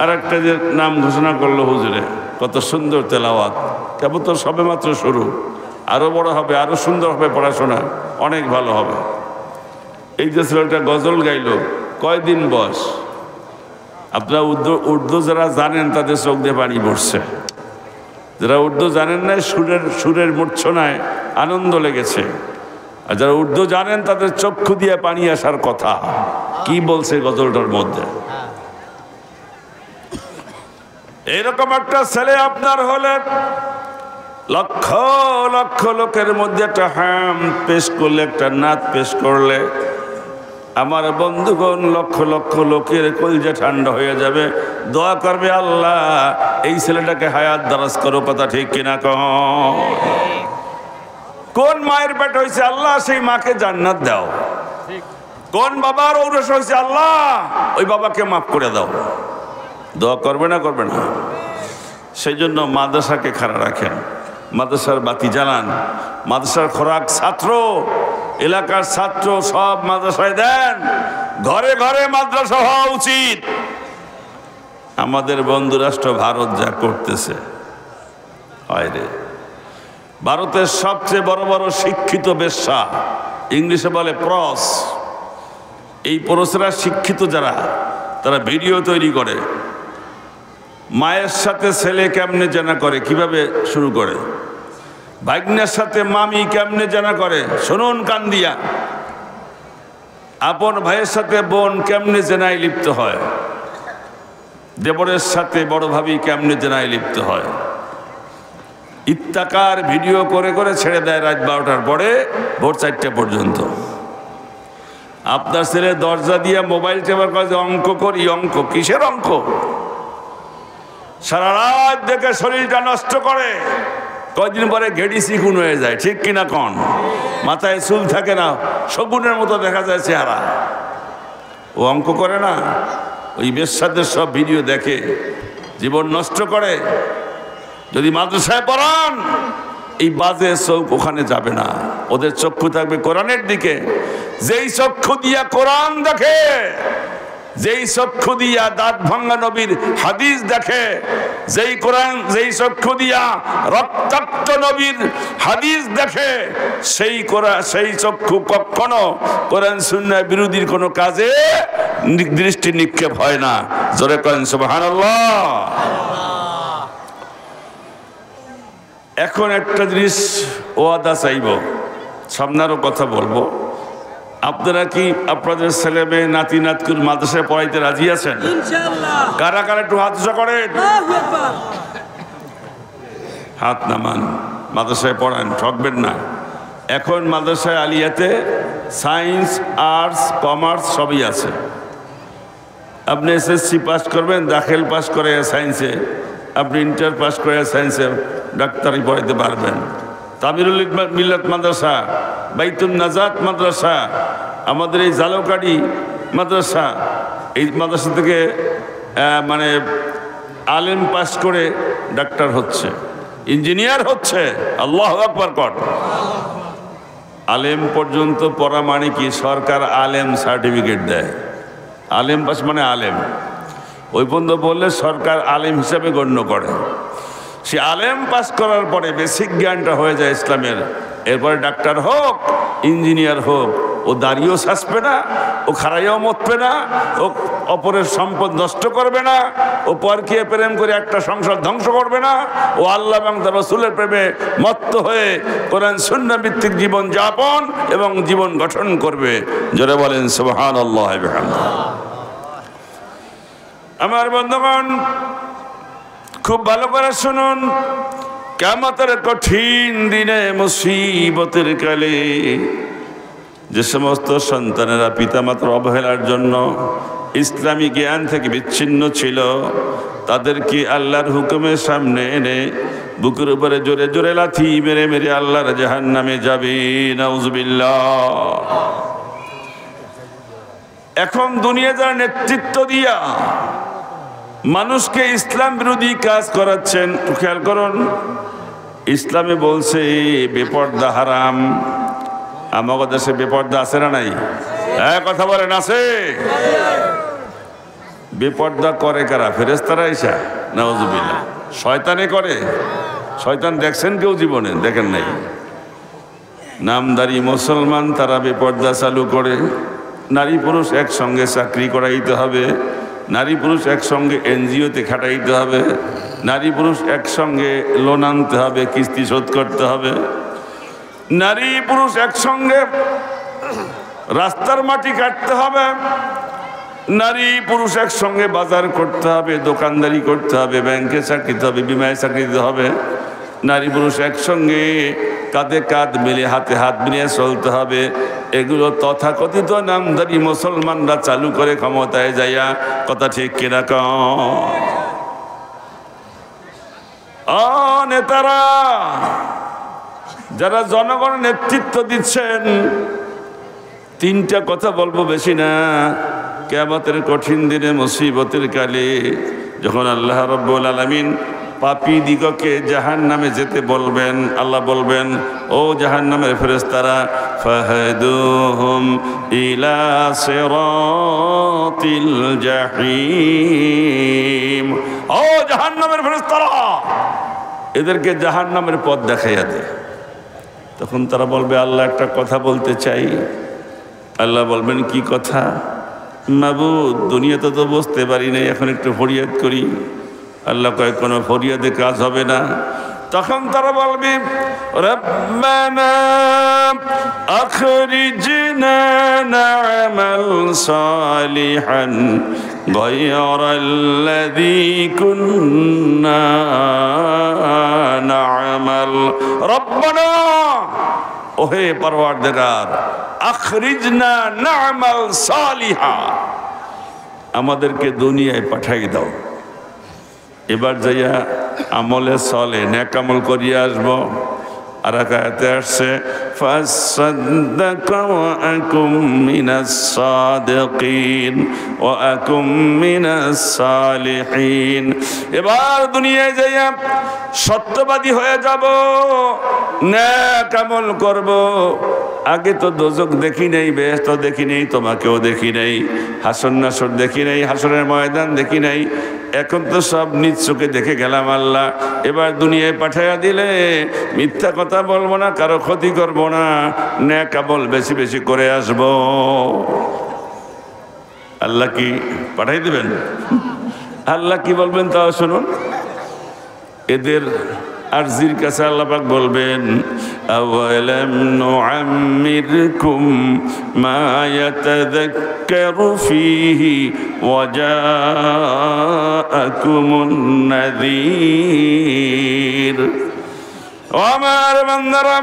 আর একটা যে নাম ঘোষণা করলো হুজুরে, কত সুন্দর তেলাওয়াত। কেবল তো সবে মাত্র শুরু, আরও বড় হবে, আরও সুন্দর হবে পড়াশোনা, অনেক ভালো হবে। এই যে ছেলেটা গজল গাইল, কয়দিন বয়স? আপনারা উর্দু যারা জানেন তাদের চোখ দিয়ে পানি পড়ছে, যারা উর্দু জানেন না সুরের মূর্ছনায় আনন্দ লেগেছে। আর যারা উর্দু জানেন তাদের চক্ষু দিয়ে পানি আসার কথা। কি বলছে গজলটার মধ্যে? এরকম একটা ছেলে আপনার হলে লক্ষ লক্ষ লোকের মধ্যে একটা হাম পেশ করলে, একটা নাত পেশ করলে, আমার বন্ধুগণ লক্ষ লক্ষ লোকের কলজা ঠান্ডা হয়ে যাবে। দোয়া করবে, আল্লাহ এই ছেলেটাকে হায়াত দারাজ করো। কথা ঠিক কিনা কন? কোন মায়ের পেট হয়েছে, আল্লাহ সেই মাকে জান্নাত দাও। কোন বাবার ঔরস হয়েছে, আল্লাহ ওই বাবাকে মাফ করে দাও। দোয়া করবে না করবে না? সেই জন্য মাদ্রাসাকে খাড়া রাখেন, মাদ্রাসার বাতি জ্বালান, মাদ্রাসার খোরাক ছাত্র, এলাকার ছাত্র সব মাদ্রাসায় দেন। ঘরে ঘরে মাদ্রাসা হওয়া উচিত। আমাদের বন্ধু রাষ্ট্র ভারত যা করতেছে, হয় রে, ভারতের সবচেয়ে বড় বড় শিক্ষিত বেশ্যা, ইংলিশে বলে প্রস, এই প্রসরা শিক্ষিত যারা, তারা ভিডিও তৈরি করে মায়ের সাথে ছেলে কেমনে জানা করে, কিভাবে শুরু করে, ভাগ্নের সাথে মামি কেমনে জানা করে, শুনুন কান দিয়া। আপন ভাইয়ের সাথে বোন কেমনে জেনায় লিপ্ত হয়, দেবরের সাথে বড় ভাবি কেমনে জেনায় লিপ্ত হয়, ইত্তাকার ভিডিও করে করে ছেড়ে দেয় রাত 12টার পরে ভোর 4টা পর্যন্ত। আপনার ছেলে দরজা দিয়ে মোবাইল টেপার কাছে অঙ্ক করি, অঙ্ক কিসের অঙ্ক? সারা রাত দেখে শরীরটা নষ্ট করে, কয়দিন পরে ঘেড়ি চিকুন হয়ে যায়। ঠিক কিনা কন? মাথায় চুল থাকে না, শগুনের মতো দেখা যায় চেহারা। ও অঙ্ক করে না, ওই বেশ্যাদের সব ভিডিও দেখে, জীবন নষ্ট করে। যদি মাদ্রাসায় পড়ান, এই বাজে চোখ ওখানে যাবে না, ওদের চক্ষু থাকবে কোরআনের দিকে। যেই চক্ষু দিয়া কোরআন দেখে, যেই চক্ষু দিয়া দাঁত ভাঙ্গা নবীর হাদিস দেখে, যেই কোরআন, যেই চক্ষু দিয়া রক্তাক্ত নবীর হাদিস দেখে, সেই চক্ষু কখনো কোরআন সুন্নাহ বিরোধীর কোনো কাজে দৃষ্টি নিক্ষেপ হয় না। জোরে করেন সুবহানাল্লাহ। এখন একটা জিনিস ওয়াদা চাইব, সামনেরও কথা বলবো। আপনারা কি আপনাদের ছেলে মেয়ে নাতি নাতকুর মাদ্রাসায় পড়াইতে রাজি আছেন? কারা কারা একটু হাত উঁচা করেন, হাত নামান। মাদ্রাসায় পড়ান, ঠকবেন না। এখন মাদ্রাসায় আলিয়াতে সায়েন্স, আর্টস, কমার্স সবই আছে। আপনি এসএসসি পাস করবেন, দাখিল পাস করে সায়েন্সে, আপনি ইন্টার পাস করে সায়েন্সে ডাক্তারি পড়াইতে পারবেন। তামিরুল মিল্লাত মাদ্রাসা, বাইতুন নাজাত মাদ্রাসা, আমাদের এই জালকাড়ি মাদ্রাসা, এই মাদ্রাসা থেকে মানে আলেম পাস করে ডাক্তার হচ্ছে, ইঞ্জিনিয়ার হচ্ছে। আল্লাহু আকবার কর। আলেম পর্যন্ত পড়া মানে কি? সরকার আলেম সার্টিফিকেট দেয়। আলেম পাস মানে আলেম, ওই পর্যন্ত বললে সরকার আলেম হিসাবে গণ্য করে। সে আলেম পাস করার পরে বেসিক জ্ঞানটা হয়ে যায় ইসলামের। এরপরে ডাক্তার হোক, ইঞ্জিনিয়ার হোক, ও দাঁড়িয়েও শাসবে না, ও খাড়াইয়াও মতবে না, ও অপরের সম্পদ নষ্ট করবে না, ও পরকীয় প্রেম করে একটা সংসার ধ্বংস করবে না, ও আল্লাহ এবং তার রাসূলের প্রেমে মত্ত হয়ে কোরআন সুন্নাহ ভিত্তিক জীবন যাপন এবং জীবন গঠন করবে। জোরে বলেন সুবহানাল্লাহ। আমার বন্ধুগণ, খুব ভালো করে শুনুন। কিয়ামতের কঠিন দিনে, মুসিবতের কালে যে সমস্ত সন্তানেরা পিতামাতার অবহেলার জন্য ইসলামী জ্ঞান থেকে বিচ্ছিন্ন ছিল, তাদেরকে আল্লাহর হুকুমের সামনে এনে বুকের উপরে জোরে জোরে লাথি মেরে মেরে আল্লাহর জাহান্নামে যাবে। নাউজুবিল্লাহ। এখন দুনিয়া যারা নেতৃত্ব দিয়া মানুষকে ইসলাম বিরোধী কাজ করাচ্ছেন, খেয়াল করুন। ইসলামে বলছে বেপর্দা হারাম। আমাদের দেশে বেপর্দা আছে না নাই? কথা বলেন, আছে? বেপর্দা করে কারা? ফেরেশতারা এসা? নাউজুবিল্লাহ। শয়তানে করে। শয়তান দেখছেন কেউ জীবনে? দেখেন নাই। নামদারি মুসলমান তারা বেপর্দা চালু করে। নারী পুরুষ একসঙ্গে চাকরি করাইতে হবে, নারী পুরুষ একসঙ্গে এনজিওতে খাটাইতে হবে, নারী পুরুষ একসঙ্গে লোন আনতে হবে, কিস্তি শোধ করতে হবে। নারী পুরুষ একসঙ্গে রাস্তার মাটি কাটতে হবে, নারী পুরুষ একসঙ্গে বাজার করতে হবে, দোকানদারি করতে হবে, ব্যাংকে চাকরি দিতে হবে, বিমায় চাকরি দিতে হবে। নারী পুরুষ একসঙ্গে কাঁধে কাঁধ মিলে হাতে হাত মিলিয়ে চলতে হবে। এগুলো তথাকথিত নামধারী মুসলমানরা চালু করে ক্ষমতায় যাইয়া, কথা ঠিক কিনা নেতারা যারা জনগণের নেতৃত্ব দিচ্ছেন, তিনটা কথা বলবো, বেশি না। কিয়ামতের কঠিন দিনে মুসিবতের কালে যখন আল্লাহ রাব্বুল আলামিন পাপী দিগকে জাহান্নামে যেতে বলবেন, আল্লাহ বলবেন, ও জাহান্নামের ফেরেশতারা, ফাহাদুহুম ইলা সিরাতিল জাহিম, ও জাহান্নামের ফেরেশতারা, এদেরকে জাহান্নামের পথ দেখাইয়া দে। তখন তারা বলবে, আল্লাহ একটা কথা বলতে চাই। আল্লাহ বলবেন, কি কথা? মাবুদ, দুনিয়াতে তো বুঝতে পারি নাই, এখন একটু ফরিয়াদ করি। আল্লাহ কয়, কোনো ফরিয়াদে কাজ হবে না। তখন তারা বলবে, রব্বানা আখরিজনা না'মাল সালিহান গায়রাল্লাযী কুন্না না'মাল। রব্বানা, ওহে পরওয়ারদিগার, আখরিজনা না'মাল সালিহা, আমাদেরকে দুনিয়ায় পাঠাই দাও, এবার যাইয়া আমলে চলে নেক আমল করিয়া আসবো। আর আয়াতে আসছে, ফাসাদদাকা ওয়া আকুম মিনাস সাদিকিন ওয়া আকুম মিনাস সালিহিন, এবার দুনিয়ায় যাইয়া সত্যবাদী হয়ে যাব, নেক আমল করব। আগে তো দোজক দেখি নাই, বেহেশত দেখি নাই, তোমাকেও দেখি নাই, হাসর নাসর দেখি নাই, হাসরের ময়দান দেখি নাই, এখন তো সব নিজ চোখে দেখে গেলাম আল্লাহ। এবার দুনিয়ায় পাঠাইয়া দিলে মিথ্যা কথা বলবো না, কারো ক্ষতি করব না, নেক আমল বেশি বেশি করে আসব। আল্লাহ কি পাঠাই দিবেন? আল্লাহ কি বলবেন তাও শুনুন। এদের আরজির কাছে আল্লাহ পাক বলবেন, আওয়ালাম নুআম্মিরকুম মা ইয়াতাযাক্কারু ফীহি ওয়া জাআকুমুন নাযীর। ও আমার বান্দারা,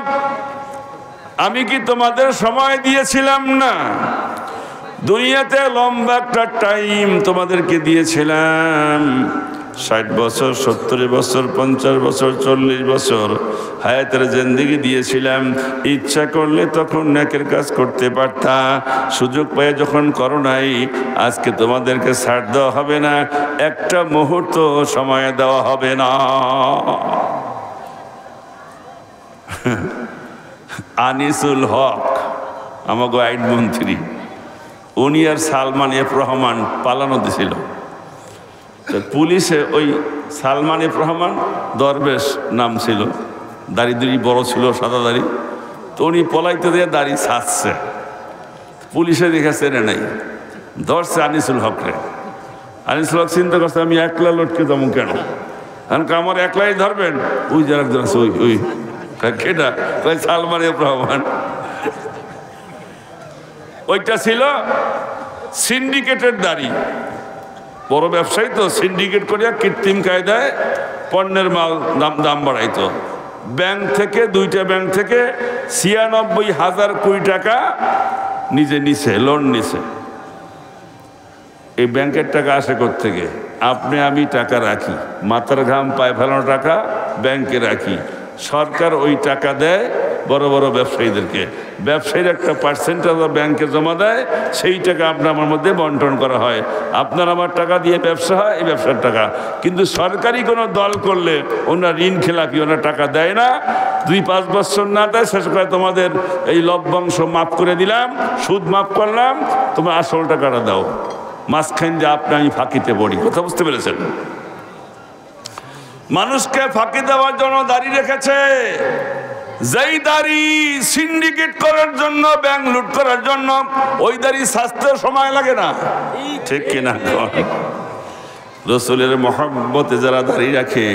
আমি কি তোমাদের সময় দিয়েছিলাম না? দুনিয়াতে লম্বা একটা টাইম তোমাদেরকে দিয়েছিলাম, 60 বছর, 70 বছর, 50 বছর, 40 বছর হায়াতের জিন্দেগি দিয়েছিলাম। ইচ্ছা করলে তখন নেকের কাজ করতে পারতা, সুযোগ পেয়ে যখন করো নাই, আজকে তোমাদেরকে ছাড় দেওয়া হবে না, একটা মুহূর্ত সময় দেওয়া হবে না। আনিসুল হক আমাকে আইন মন্ত্রী, উনি আর সালমান এফ রহমান পালানো দিছিল। পুলিশে ওই সালমান এফ রহমান দরবেশ নাম ছিল, দাড়ি দুড়ি বড় ছিল, সাদা দাড়ি, তো উনি পলাইতে দিয়ে দাড়ি ছাড়ছে, পুলিশে দেখেছে রে নাই, ধরছে আনিসুল হকরে। আনিসুল হক চিন্তা করছে, আমি একলা লটকে যাবো কেন, কারণ আমার একলাই ধরবেন। ওই যারা একজন আছে, ওই কেটা সালমান এফ রহমান, ওইটা ছিল সিন্ডিকেটের দাড়ি, বড় ব্যবসায়ী তো, সিন্ডিকেট করিয়া কৃত্রিম কায়দায় পণ্যের মাল দাম বাড়াইতো। ব্যাংক থেকে, 2টা ব্যাংক থেকে 96,000 কোটি টাকা নিজে নিছে, লোন নিছে। এই ব্যাংকের টাকা আসে কোত্থেকে? আপনি আমি টাকা রাখি, মাথার ঘাম পায়ে ফেলানো টাকা ব্যাংকে রাখি, সরকার ওই টাকা দেয় বড় বড় ব্যবসায়ীদেরকে, ব্যবসায়ীর একটা পার্সেন্টেজ ব্যাংকে জমা দেয়, সেই টাকা আপনার আমার মধ্যে বন্টন করা হয়, আপনার আমার টাকা দিয়ে ব্যবসা হয়, এই ব্যবসার টাকা। কিন্তু সরকারি কোনো দল করলে ওনার ঋণ খেলাপি, ওনার টাকা দেয় না, 2-5 বছর না দেয়, শেষ করে তোমাদের এই লভ্যাংশ মাফ করে দিলাম, সুদ মাফ করলাম, তোমার আসল টাকাটা দাও। মাঝখান দিয়ে আপনি আমি ফাঁকিতে পড়ি, কথা বুঝতে পেরেছেন? মানুষকে ফাঁকি দেওয়ার জন্য দাঁড়িয়ে রেখেছে, যেই দাড়ি সিন্ডিকেট করার জন্য, ব্যাংক লুট করার জন্য, ওই দাড়ি সাজতে সময় লাগে না, ঠিক কিনা? রসুলের মহব্বতে যারা দাড়ি রাখে,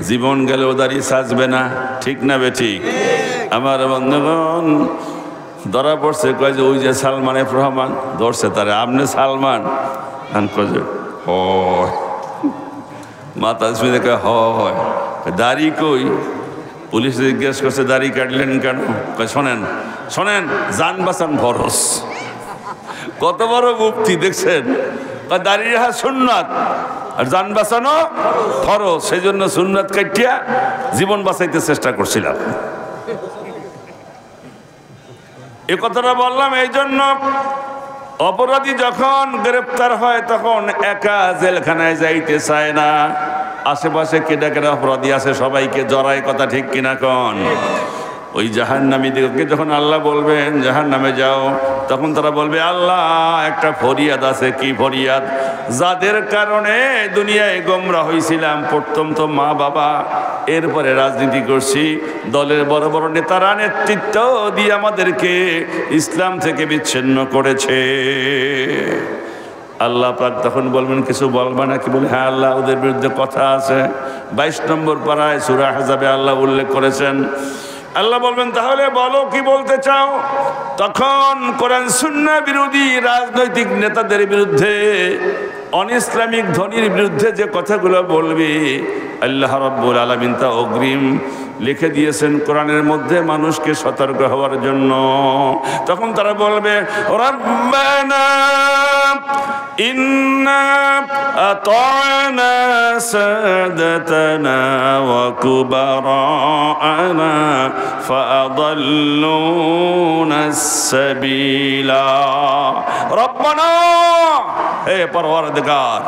জীবন গেলেও দাড়ি সাজবে না, ঠিক না বে ঠিক? আমার বন্ধুগণ ধরা পড়ছে, কয় যে ওই যে সালমান এফ রহমান ধরছে তারে, আপনি সালমান? কয় যে হয়। মাথা শুনে কয় হয়। দাড়ি কই? পুলিশ জিজ্ঞেস করছে দাড়ি কাটলেন কেন? কয় শোনেন শোনেন, জান বাঁচান ফরজ। কত বড় মুক্তি দেখছেন? দাড়ি রাখা সুন্নাত আর জান বাঁচানো ফরজ, সেই জন্য সুন্নাত কাটিয়া জীবন বাঁচাইতে চেষ্টা করছিলাম। এ কথাটা বললাম এই জন্য, অপরাধী যখন গ্রেপ্তার হয় তখন একা জেলখানায় যাইতে চায় না, আশেপাশে কেডা কেডা অপরাধী আছে সবাইকে জড়ায়, কথা ঠিক কিনা কন? ওই জাহান্নামীদেরকে যখন আল্লাহ বলবেন জাহান্নামে যাও, তখন তারা বলবে আল্লাহ একটা ফরিয়াদ আছে। কি ফরিয়াদ? যাদের কারণে দুনিয়ায় গোমরা হয়েছিলাম, পড়তাম তো মা বাবা, এরপরে রাজনীতি করছি, দলের বড় বড় নেতারা নেতৃত্ব দিয়ে আমাদেরকে ইসলাম থেকে বিচ্ছিন্ন করেছে। আল্লাহ পাক তখন বলবেন কিছু বলবা না? কি বলে, হ্যাঁ আল্লাহ ওদের বিরুদ্ধে কথা আছে। 22 নম্বর পারায় সূরা আহজাবে আল্লাহ উল্লেখ করেছেন। আল্লাহ বলবেন তাহলে বলো কি বলতে চাও? তখন কোরআন সুন্নাহ বিরোধী রাজনৈতিক নেতাদের বিরুদ্ধে, অন ইসলামিক ধনীর বিরুদ্ধে যে কথাগুলো বলবে, আল্লাহ রাব্বুল আলামিন তা অগ্রিম লিখে দিয়েছেন কোরআনের মধ্যে মানুষকে সতর্ক হওয়ার জন্য। তখন তারা বলবে রাব্বানা ইন্না আতা'না সাদাতানা ওয়া কুবারা'না ফাআদাল্লুনা সাবিলা। রব্বানা, হে পরওয়ারদিগার,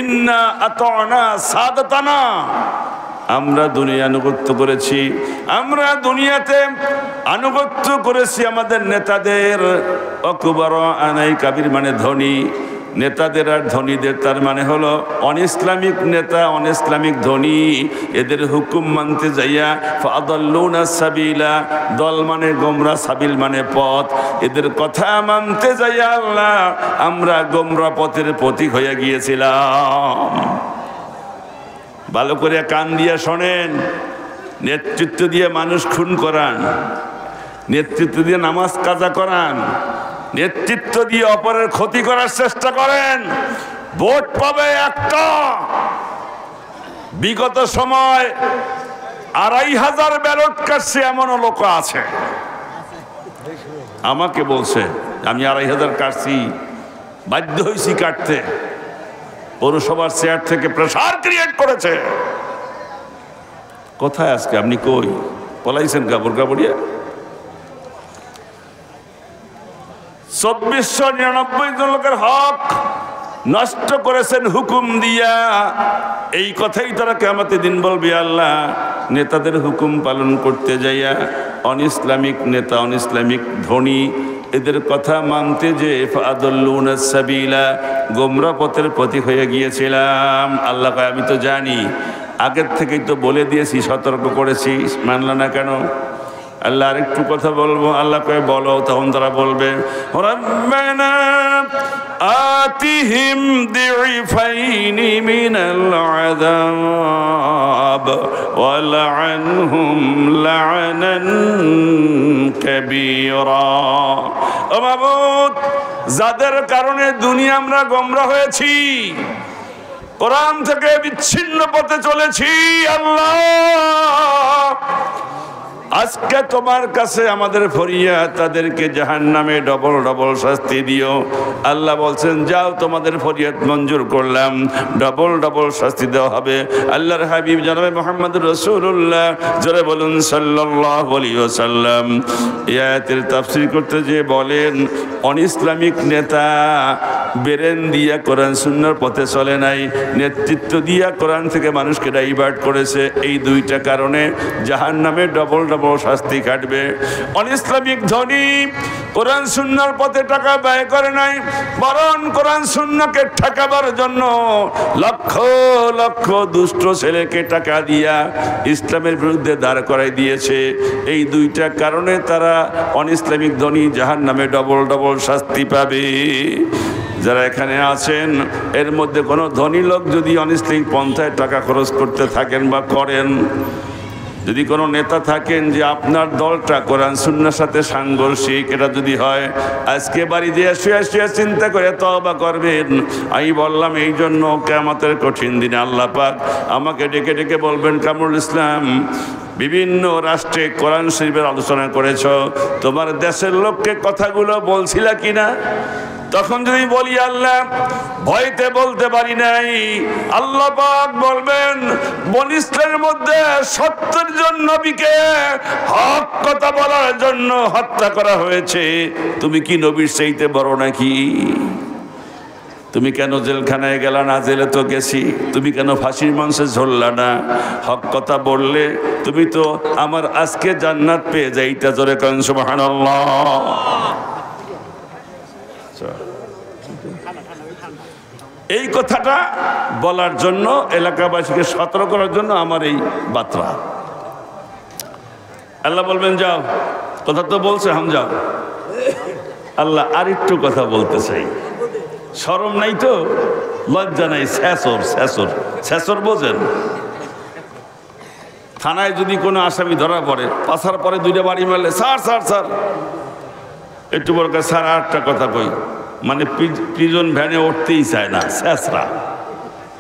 ইন্না আতা'না সাদাতানা, আমরা দুনিয়া আনুগত্য করেছি, আমরা দুনিয়াতে আনুগত্য করেছি আমাদের নেতাদের। অকুবারা'না, কাবির মানে ধনী, নেতাদের আর ধনীদের, তার মানে হলো অন ইসলামিক নেতা, অন ইসলামিক ধনী, এদের হুকুম মানতে যাইয়া ফাদাল্লুনা সাবিলা, দল মানে গোমরা, সাবিল মানে পথ, এদের কথা মানতে যাইয়া আল্লাহ আমরা গোমরা পথের প্রতীক হয়ে গিয়েছিলাম। ভালো করে কান দিয়ে শোনেন, নেতৃত্ব দিয়ে মানুষ খুন করান, নেতৃত্ব দিয়ে নামাজ কাজা করান, নেতৃত্ব দিয়ে অপরের ক্ষতি করার চেষ্টা করেন, ভোট পাবে একটা। বিগত সময় 2500 ব্যালট কাটছে এমনও লোক আছে, আমাকে বলছে আমি 2500 কাটছি, বাধ্য হয়েছি কাটতে। পৌরসভার চেয়ার থেকে প্রেসার ক্রিয়েট করেছে। কোথায় আজকে আপনি? কই পলাইছেন? কাপড় কাপড়িয়া 2499 জন লোকের হক নষ্ট করেছেন হুকুম দিয়া। এই কথাই তারা কিয়ামতের দিন বলবে, আল্লাহ নেতাদের হুকুম পালন করতে যাইয়া অন ইসলামিক নেতা, অন ইসলামিক ধনী, এদের কথা মানতে যে ফাদাল্লুনা সাবিলা, গোমরা পথের প্রতীক হয়ে গিয়েছিলাম। আল্লাহ কয় আমি তো জানি, আগের থেকেই তো বলে দিয়েছি, সতর্ক করেছি, মানলা না কেন? আল্লাহ আরেকটু কথা বলবো, আল্লাহ কয় বলো। তখন তারা বলবে রাব্বানা আতিহিম দি'ফাইনি মিনাল আযাব ওয়া লা'আনহুম লা'নান কাবীরা। ও মাবুদ, যাদের কারণে দুনিয়া আমরা গোমরাহ হয়েছি, কোরআন থেকে বিচ্ছিন্ন পথে চলেছি, আল্লাহ আজকে তোমার কাছে আমাদের ফরিয়াদ, তাদেরকে জাহান্নামে ডবল ডবল শাস্তি দিও। আল্লাহ বলছেন যাও, তোমাদের ফরিয়াদ মঞ্জুর করলাম, ডবল ডবল শাস্তি দেওয়া হবে। আল্লাহর হাবিব জনাবে মুহাম্মদ রাসূলুল্লাহ, জোরে বলুন সাল্লাল্লাহু আলাইহি ওয়াসাল্লাম, এই আয়াতের তাফসীর করতে যে বলেন, অন ইসলামিক নেতা বেরেন দিয়া কোরআন সুন্নাহর পথে চলে নাই, নেতৃত্ব দিয়া কোরআন থেকে মানুষকে ডাইভার্ট করেছে। এই দুইটা কারণে জাহান্নামে ডবল ডবল শাস্তি কাটবে। অন ইসলামিক ধনী কোরআন সুন্নাহর পথে টাকা ব্যয় করে নাই, বরং কোরআন সুন্নাহকে ঠেকাবার জন্য লক্ষ লক্ষ দুষ্ট ছেলেকে টাকা দিয়া ইসলামের বিরুদ্ধে দাঁড় করাই দিয়েছে। এই দুইটা কারণে তারা অন ইসলামিক ধনী জাহান্নামে ডবল ডবল শাস্তি পাবে। যারা এখানে আছেন এর মধ্যে কোনো ধনী লোক যদি অন ইসলামিক পন্থায় টাকা খরচ করতে থাকেন বা করেন, যদি কোনো নেতা থাকেন যে আপনার দলটা কোরআন সুন্নাহর সাথে সাংঘর্ষিক, এটা যদি হয় আজকে বাড়ি দিয়ে শুয়ে শুয়ে চিন্তা করে তওবা করবেন। আমি বললাম এই জন্য কিয়ামতের কঠিন দিনে আল্লাহ পাক আমাকে ডেকে ডেকে বলবেন, কামরুল ইসলাম বিভিন্ন রাষ্ট্রে কোরআন শরীফের আলোচনা করেছ, তোমার দেশের লোককে কথাগুলো বলছিলা কিনা? তখন যদি বলি আল্লাহ ভয়তে বলতে পারি নাই, আল্লাহ পাক বলবেন বনী ইসরাইলের মধ্যে 70 জন নবীকে হক কথা বলার জন্য হত্যা করা হয়েছে, তুমি কি নবীর চাইতে বড় নাকি? তুমি কেন জেলখানায় গেলা না? জেলে তো গেছি। তুমি কেন ফাঁসির মঞ্চে ঝরলা না? হক কথা বললে তুমি তো আমার আজকে জান্নাত পেয়ে যাইতা। জোরে কান সুবহানাল্লাহ। এই কথাটা বলার জন্য, এলাকাবাসীকে সতর্ক করার জন্য আমার এই বার্তা। আল্লাহ বলবেন যাও, কথা তো বলছে, হাম যাও। আল্লাহ আরেকটু কথা বলতে চাই, শরম নাই তো, লজ্জা নাই। শেষর শেষর শেষর বোঝেন? থানায় যদি কোনো আসামি ধরা পড়ে, পাশার পরে 2টা বাড়ি মারলে স্যার স্যার স্যার একটু বড় স্যার আরেকটা কথা কই, মানে প্রিজন ভ্যানে উঠতেই চায় না। শেষরা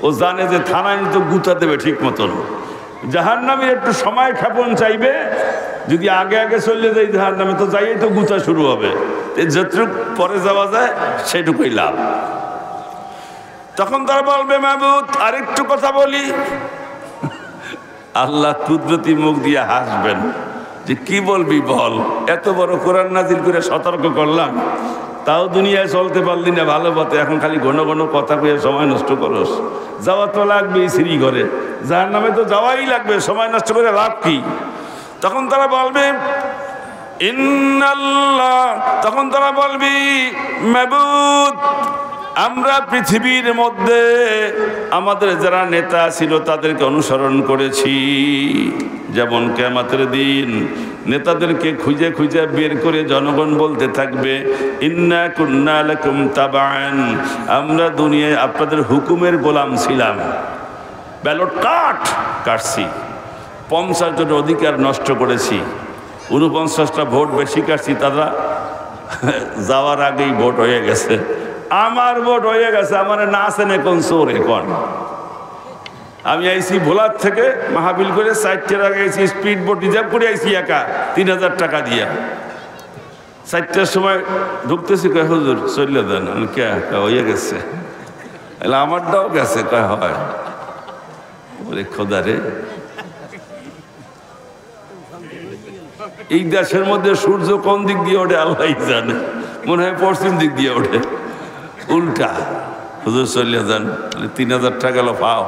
ও জানে যে থানায় তো গুতা দেবে ঠিক মতন। জাহান্নামে একটু সময় ক্ষেপণ চাইবে, যদি আগে আগে চলে যায় জাহান্নামে তো যাইয়ে তো গুতা শুরু হবে। যতটুক পরে যাওয়া যায় সেটুকুই লাভ। তখন তারা বলবে মাহবুদ আরেকটু কথা বলি। আল্লাহ কুদরতি মুখ দিয়ে হাসবেন যে কি বলবি বল, এত বড় কোরআন নাজিল করে সতর্ক করলাম, তাও দুনিয়ায় চলতে পারলি না ভালো পথে, এখন খালি ঘন ঘন কথা কয়ে সময় নষ্ট করস। যাওয়া তো লাগবেই সিঁড়ি ঘরে, জাহান্নামে তো যাওয়াই লাগবে, সময় নষ্ট করে লাভ কি? তখন তারা বলবে ইন্নাল্লাহ, তখন তারা বলবি মাবুদ আমরা পৃথিবীর মধ্যে আমাদের যারা নেতা ছিল তাদেরকে অনুসরণ করেছি, যেমন কিয়ামতের দিন নেতাদেরকে খুঁজে খুঁজে বের করে জনগণ বলতে থাকবে ইন্না কুন্না লাকুম তাবান, আমরা দুনিয়ায় আপনাদের হুকুমের গোলাম ছিলাম, ব্যালট কাটছি, 50 জনের অধিকার নষ্ট করেছি, 49টা ভোট বেশি কাটছি, তারা যাওয়ার আগেই ভোট হয়ে গেছে, আমার ভোট হয়ে গেছে, আমার না আসেন এখন চোর। এখন আমি আইসি ভোলার থেকে মাহাবিল করে 4টার আগে আইসি, স্পিড বোট রিজার্ভ করে আইসি একা 3000 টাকা দিয়া। 4টার সময় ঢুকতেছি, কয় হুজুর চলে দেন। কে হয়ে গেছে? এলে আমারটাও গেছে। কয় হয়? বলে খোদা রে, এই দেশের মধ্যে সূর্য কোন দিক দিয়ে ওঠে আল্লাহ জানে, মনে হয় পশ্চিম দিক দিয়ে ওঠে, উল্টা। হুজুর চলে যান। 3000 টাকা গেল পাও,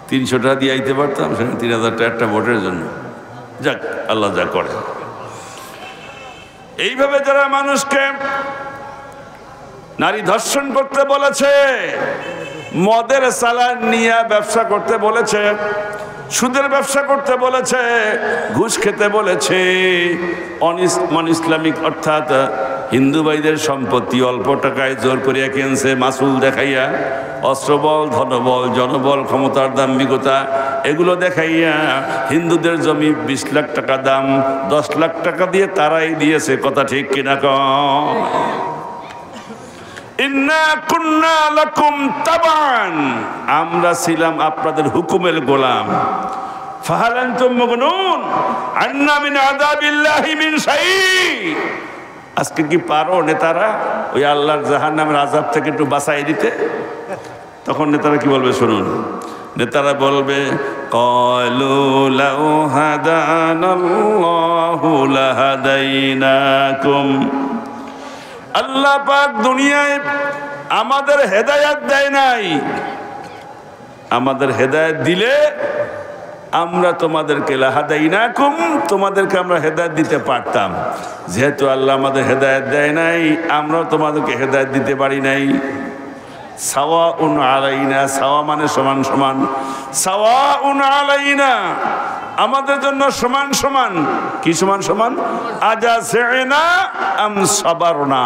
300 টাকা দিয়ে আইতে পারতাম, সেখানে 3000 টাকা একটা ভোটের জন্য। যাক, আল্লাহ যা করে। এইভাবে যারা মানুষকে নারী ধর্ষণ করতে বলেছে, মদের চালান নিয়ে ব্যবসা করতে বলেছে, সুদের ব্যবসা করতে বলেছে, ঘুষ খেতে বলেছে, ইসলামিক অর্থাৎ হিন্দু ভাইদের সম্পত্তি অল্প টাকায় জোর করিয়া কিনছে, মাসুল দেখাইয়া, অস্ত্রবল, ধনবল, জনবল, ক্ষমতার দাম্ভিকতা এগুলো দেখাইয়া হিন্দুদের জমি 20 লাখ টাকা দাম 10 লাখ টাকা দিয়ে তারাই দিয়েছে। কথা ঠিক কিনা কন? ইন্না কুন্না লাকুম তাবান, আমরা ছিলাম আপনাদের হুকুমের গোলাম। ফাহাল আনতুম মুগনুন আন্না মিন আযাবিল্লাহি মিন শাই, আজকে কি পারো নেতারা ওই আল্লাহর জাহান্নামের আযাব থেকে একটু বাঁচাই দিতে? তখন নেতারা কি বলবে শুনুন। নেতারা বলবে ক্বালু লাউ হাদানাল্লাহু লাহাদাইনাকুম, আল্লাহ পাক দুনিয়ায় আমাদের হেদায়েত দেয় নাই, আমাদের হেদায়েত দিলে আমরা তোমাদেরকে লাহাদাইনাকুম, তোমাদেরকে আমরা হেদায়েত দিতে পারতাম। যেহেতু আল্লাহ আমাদের হেদায়েত দেয় নাই, আমরাও তোমাদেরকে হেদায়েত দিতে পারি নাই। সাওয়াউন আলাইনা, সাওয়া মানে সমান সমান, সাওয়াউন আলাইনা আমাদের জন্য সমান সমান। কি সমান সমান? আজাসিনা আম সাবারনা।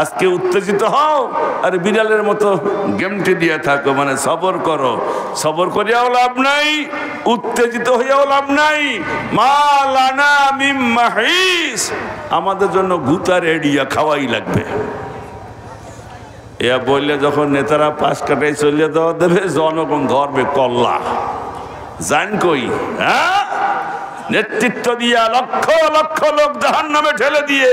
আজকে উত্তেজিত হও আর বিড়ালের মতো গেমটি দিয়ে থাকো, মানে সবর করো। সবর করিয়াও লাভ নাই, উত্তেজিত হইয়াও লাভ নাই। মা লানা মিন মাহিস, আমাদের জন্য গুতার এড়িয়া খাওয়াই লাগবে। এ বললে যখন নেতারা পাশ কাটাই চলিয়ে দেওয়া দেবে, জনগণ ধরবে কল্লা। জান কই? হ্যাঁ, নেতৃত্ব দিয়া লক্ষ লক্ষ লোক জাহান্নামে ঠেলে দিয়ে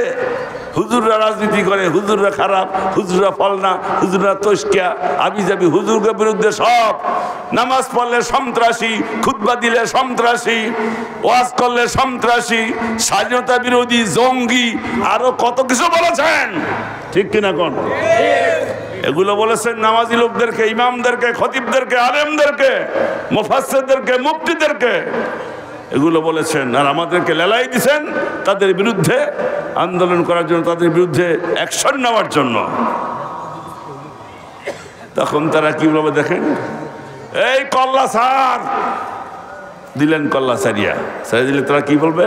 হুজুররা রাজনীতি করে, হুজুররা খারাপ, হুজুররা ফলনা, হুজুররা তস্কিয়া, আবিজাবি হুজুরকে বিরুদ্ধে সব। নামাজ পড়লে সন্ত্রাসী, খুতবা দিলে সন্ত্রাসী, ওয়াজ করলে সন্ত্রাসী, স্বাধীনতা বিরোধী, জঙ্গি, আরো কত কিছু বলেছেন। ঠিক কিনা কোন? এগুলো বলেছেন নামাজি লোকদেরকে, ইমামদেরকে, খতিবদেরকে, আলেমদেরকে, মুফাসসিরদেরকে, মুফতিদেরকে, এগুলো বলেছেন। আর আমাদেরকে লেলাই দিছেন তাদের বিরুদ্ধে আন্দোলন করার জন্য, তাদের বিরুদ্ধে অ্যাকশন নেওয়ার জন্য। তখন তারা কি বলবে দেখেন, এই কল্লা সার দিলেন, কল্লা সারিয়া দিলে তারা কি বলবে?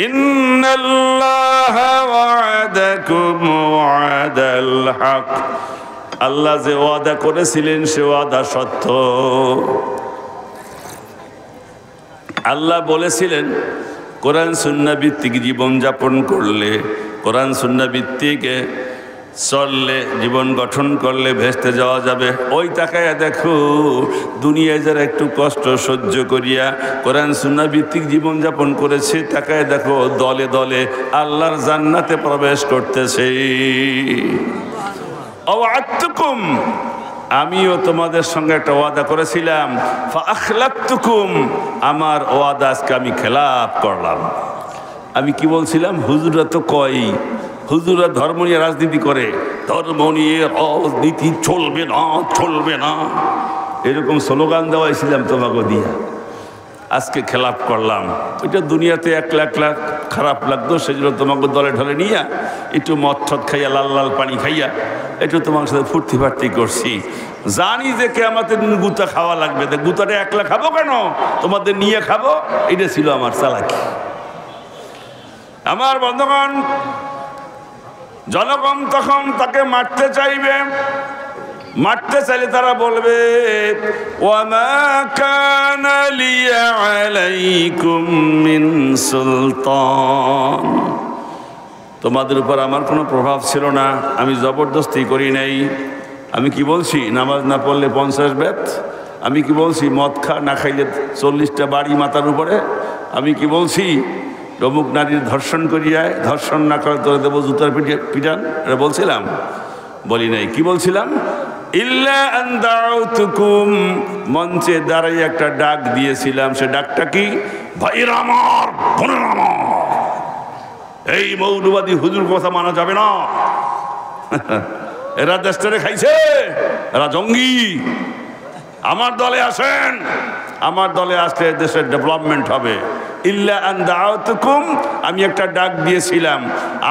ইন্নাল্লাহা ওয়া'দাকুম ওয়া'দাল হক, আল্লাহ যে ওয়াদা করেছিলেন সে ওয়াদা সত্য। আল্লাহ বলেছিলেন কোরআন সুন্নাহ ভিত্তিক জীবনযাপন করলে, কোরআন সুন্নাহ ভিত্তিক চললে, জীবন গঠন করলে ভেস্তে যাওয়া যাবে। ওই তাকায় দেখো দুনিয়ায় যারা একটু কষ্ট সহ্য করিয়া কোরআন সুন্নাহ ভিত্তিক জীবনযাপন করেছে, তাকায় দেখো দলে দলে আল্লাহর জান্নাতে প্রবেশ করতেছে। ওয়া'আদতুকুম, আমিও তোমাদের সঙ্গে একটা ওয়াদা করেছিলাম, ফাআখলাফতুকুম, আমার ওয়াদা আজকে আমি খেলাফ করলাম। আমি কি বলছিলাম? হুজুররা তো কয়, হুজুররা ধর্ম নিয়ে রাজনীতি করে, ধর্ম নিয়ে রাজনীতি চলবে না, চলবে না, এরকম স্লোগান দেওয়াইছিলাম তোমাকে দিয়া। আজকে খেলাফ করলাম। এটা দুনিয়াতে এক লাখ লাখ খারাপ লাগতো, সেগুলো তোমাকে দলে ঢলে নিয়ে একটু মদ ঠদ খাইয়া, লাল লাল পানি খাইয়া একটু তোমার সাথে ফুর্তি ফার্তি করছি। জানি যে কিয়ামতের দিন গুতা খাওয়া লাগবে, গুতাটা একলা খাবো কেন, তোমাদের নিয়ে খাবো, এটা ছিল আমার চালাকি। আমার বন্ধুগণ, জনগণ তখন তাকে মারতে চাইবে, মারতে চাইলে তারা বলবে ওয়ামা কানা লি আলাইকুম মিন সুলতান, তোমাদের উপর আমার কোনো প্রভাব ছিল না, আমি জবরদস্তি করি নাই। আমি কি বলছি? নামাজ না পড়লে 50 বেত। আমি কি বলছি? মদ খা না খাইলে 40টা বাড়ি মাথার উপরে। আমি কি বলছি? অমুক নারীর ধর্ষণ করিয়ায়, ধর্ষণ না করে তোরা দেবো জুতার পিটান, এটা বলছিলাম? বলি নাই। কি বলছিলাম? ইল্লা আন দাউতুকুম, মঞ্চে দাঁড়াই একটা ডাক দিয়েছিলাম। সে ডাকটা কি? ভাইরা আমার, বোনেরা আমার, এই মৌলবাদী হুজুর কথা মানা যাবে না। এরা দেশটারে খাইছে, এরা জঙ্গি। আমার দলে আসেন, আমার দলে আসলে দেশের ডেভেলপমেন্ট হবে। ইল্লা আন দাউতুকুম, আমি একটা ডাক দিয়েছিলাম।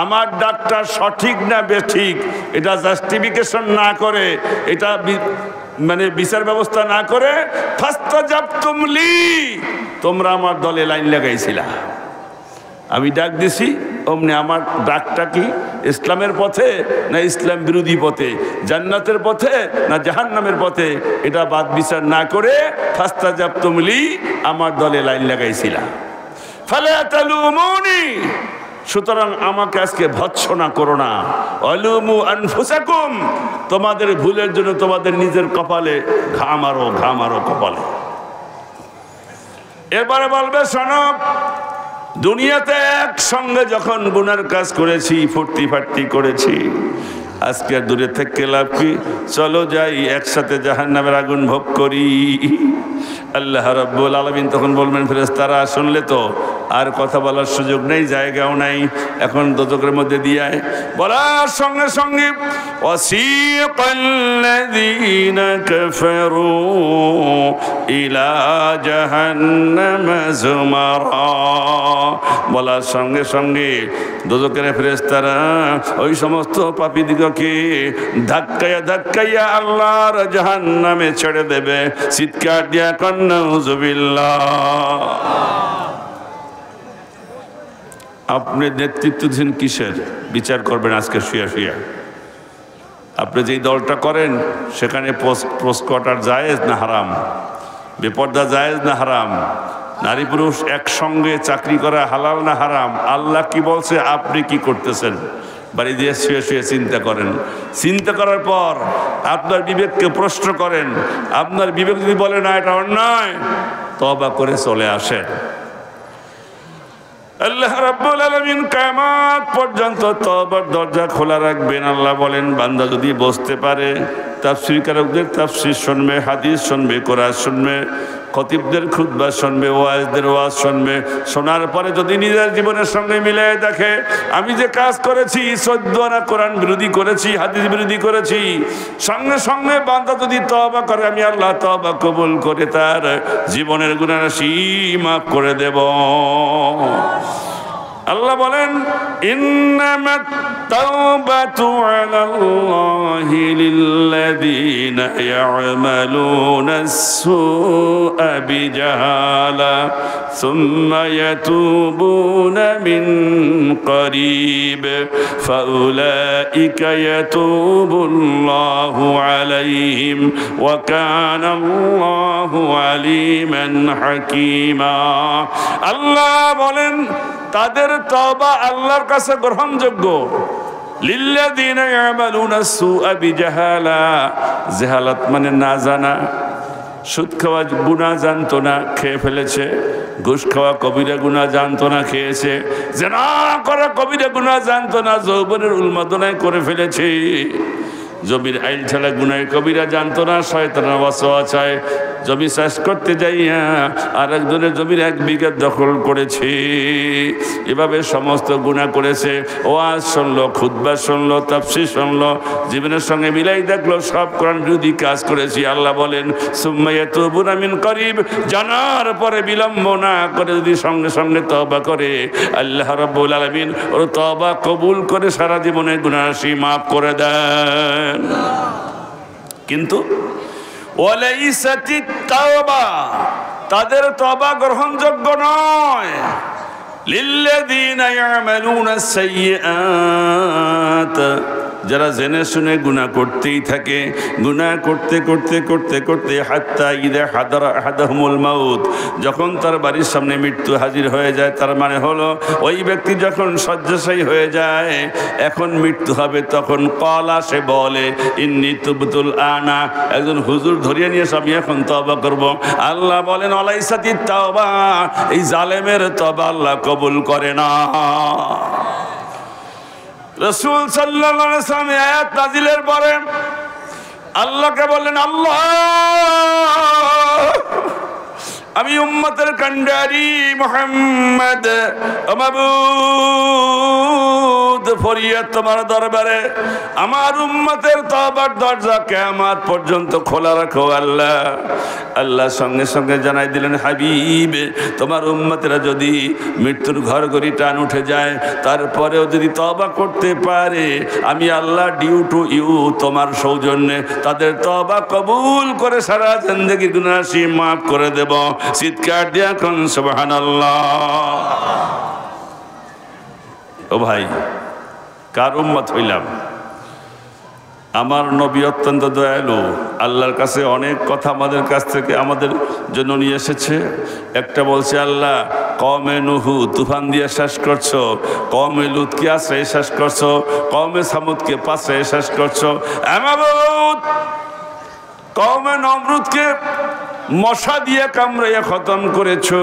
আমার ডাকটা সঠিক না বেঠিক এটা জাস্টিফিকেশন না করে, এটা মানে বিচার ব্যবস্থা না করে, ফাস্তাজাবতুম লি, তোমরা আমার দলে লাইন লাগাইছিলা। আমি ডাক দিছি, অমনি আমার ডাকটা কি? ইসলামের পথে না ইসলাম বিরোধী পথে, জান্নাতের পথে না জাহান্নামের পথে, এটা বাদ বিচার না করে ফাস্তাজাবতুম লি, আমার দলে লাইন লাগাইছিলা। ফালা তালুমুনি, সুতরাং আমাকে আজকে ভৎসনা করো না। অলুমু আনফুসাকুম, তোমাদের ভুলের জন্য তোমাদের নিজের কপালে ঘা মারো, ঘা মারো কপালে। এবারে বলবে শোনো, দুনিয়াতে একসঙ্গে যখন গুনার কাজ করেছি, ফুর্তি ফার্তি করেছি, আজকে আর দূরে থেকে লাভ কি? চলো যাই একসাথে জাহান্নামের আগুন ভোগ করি। আল্লাহ রাব্বুল আলামিন তখন বলবেন ফেরেশতারা, শুনলে তো, আর কথা বলার সুযোগ নেই, জায়গাও নাই, এখন দোজখের মধ্যে দিয়ে বলার সঙ্গে সঙ্গে ওয়াসিকাল্লাযীনা কাফারু ইলা জাহান্নামা যুমারা, বলার সঙ্গে সঙ্গে দোজখের ফেরেশতারা ওই সমস্ত পাপীদিগকে ধাক্কাইয়া ধাক্কাইয়া আল্লাহর জাহান্নামে ছেড়ে দেবে। চিৎকার দিয়া কান্না, নাউযুবিল্লাহ। আপনি নেতৃত্ব দিচ্ছেন কিসের? বিচার করবেন আজকে শুয়া শুয়া। আপনি যেই দলটা করেন সেখানে পোস্ট কোয়ার্টার জায়েজ না হারাম? বেপর্দা জায়েজ না হারাম? নারী পুরুষ একসঙ্গে চাকরি করা হালাল না হারাম? আল্লাহ কি বলছে, আপনি কি করতেছেন? বাড়ি দিয়ে শুয়ে শুয়ে চিন্তা করেন। চিন্তা করার পর আপনার বিবেককে প্রশ্ন করেন। আপনার বিবেক যদি বলে না এটা অন্যায়, তওবা করে চলে আসেন। আল্লাহ রাব্বুল আলামিন কিয়ামত পর্যন্ত তওবার দরজা খোলা রাখবেন। আল্লাহ বলেন, বান্দা যদি বসতে পারে, তাফসীরকারকদের তাফসীর শুনবে, হাদিস শুনবে, কোরআন শুনবে, খতিবদের খুতবা শুনবে, ওয়াইজদের ওয়াজ শুনবে, শোনার পরে যদি নিজের জীবনের সঙ্গে মিলিয়ে দেখে আমি যে কাজ করেছি 14 আনা কোরআন বিরোধী করেছি, হাদিস বিরোধী করেছি, সঙ্গে সঙ্গে বান্দা যদি তওবা করে, আমি আল্লাহ তওবা কবুল করে তার জীবনের গুনাহ রাশি মাফ করে দেব। আল্লাহ বলেন, ইন্নামাত তাওবাতু আলাল্লাহি লিল্লাযীনা ইয়া'মালুনাস সুআ বিজাহালা সুম্মা ইয়াতুবুনা মিন করিব ফাউলাইকা ইয়াতুবুল্লাহু আলাইহিম ওয়া কানাল্লাহু আলিমান হাকীমা। আল্লাহ বলেন, তাদের তওবা আল্লাহর কাছে গ্রহণযোগ্য। লিল্লাযীনা ইয়ামালুনা সুআ বিজাহালা, জাহালাত মানে না জানা। সুদ খাওয়া গুনাহ জানতো না, খেয়ে ফেলেছে। ঘুষ খাওয়া কবিরা গুনাহ জানতো না, খেয়েছে। জিনা করা কবিরা গুনাহ জানতো না, যৌবনের উন্মাদনায় করে ফেলেছে। জমির আইল ছাড়া গুনাহ কবিরা জানতো না, শয়তানের ওয়াসওয়াসায় জমি চাষ করতে যাইয়া আর একজনের জমির 1 বিঘা দখল করেছে। এভাবে সমস্ত গুনাহ করেছে। ওয়াজ শুনলো, খুতবা শুনলো, তাফসীর শুনলো, জীবনের সঙ্গে মিলাই দেখলো সব কোরআন বিরোধী কাজ করেছি। আল্লাহ বলেন, সুম্মা ইয়াতুবুনা মিন করিব, জানার পরে বিলম্ব না করে যদি সঙ্গে সঙ্গে তওবা করে, আল্লাহ রাব্বুল আলামিন ওর তওবা কবুল করে সারা জীবনের গুনাহ রাশি মাফ করে দেন। কিন্তু ওয়ালাইসাতিত তাওবা, তাদের তওবা গ্রহণযোগ্য নয়। লিল্লাযীনা ইয়ামালুনাস সাইয়্যাত, যারা জেনে শুনে গুনাহ করতেই থাকে, গুনাহ করতে করতে করতে করতে হাত্তা ইযা হাদারা আহাদাহুমুল মাউত, যখন তার বাড়ির সামনে মৃত্যু হাজির হয়ে যায়, তার মানে হলো ওই ব্যক্তি যখন শয্যাশায়ী হয়ে যায়, এখন মৃত্যু হবে, তখন ক্বালা, সে বলে, ইন্নী তুবতুল আনা, একজন হুজুর ধরিয়ে নিয়ে আমি এখন তওবা করব। আল্লাহ বলেন, ওয়ালাইসাতিত তাওবা, এই জালেমের তওবা আল্লাহ কবুল করে না। রাসূল সাল্লাল্লাহু আলাইহি ওয়াসাল্লাম আয়াত নাজিলের পরে আল্লাহকে বললেন, আল্লাহ, আমি উম্মতের কান্ডারি মুহাম্মদ মাবুদ ফরিয়াদ তোমার দরবারে, আমার উম্মতের তওবার দরজা কিয়ামত পর্যন্ত খোলা রাখো আল্লাহ। আল্লাহ সঙ্গে সঙ্গে জানাই দিলেন, হাবিব, তোমার উম্মতেরা যদি মৃত্যুর ঘরঘরি টান উঠে যায়, তারপরেও যদি তওবা করতে পারে, আমি আল্লাহ ডিউ টু ইউ, তোমার সৌজন্যে তাদের তওবা কবুল করে সারা জিন্দেগির গুনাহ রাশি মাফ করে দেব। চিৎকার দিয়া কোন সুবহানাল্লাহ। ও ভাই, কার উম্মত হইলাম? আমার নবী অত্যন্ত দয়ালু। আল্লাহর কাছে অনেক কথা আমাদের কাছ থেকে আমাদের জন্য নিয়ে এসেছে। একটা বলছে, আল্লাহ, কওমে নুহু তুফান দিয়ে শেষ করছো, কওমে লুতকে আশ্রয়ে শেষ করছো, কওমে সামুদকে পাশ্রয়ে শেষ করছো, কওমে নমরুদকে মশা দিয়ে কামড়াইয়া খতম করেছো,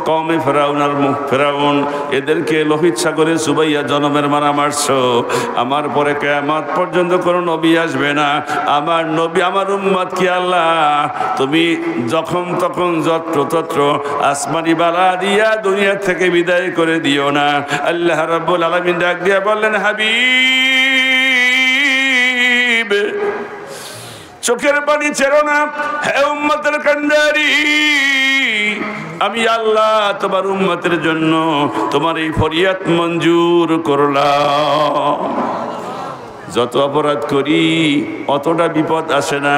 কওমে ফেরাউন আর ফেরাউন এদেরকে লোহিত সাগরে চুবাইয়া জনমের মারা মারছো। আমার পরে কিয়ামত পর্যন্ত কোনো নবী আসবে না। আমার নবী, আমার উম্মত কি আল্লাহ তুমি যখন তখন যত্রতত্র আসমানি বালা দিয়া দুনিয়া থেকে বিদায় করে দিও না। আল্লাহ রাব্বুল আলামিন ডাক দিয়া বললেন, হাবিব, চোখের পানি ছেড়ো না, হে উম্মতের কান্ডারি, আমি আল্লাহ তোমার উম্মতের জন্য তোমার এই ফরিয়াদ মঞ্জুর করলাম। যত অপরাধ করি অতটা বিপদ আসে না,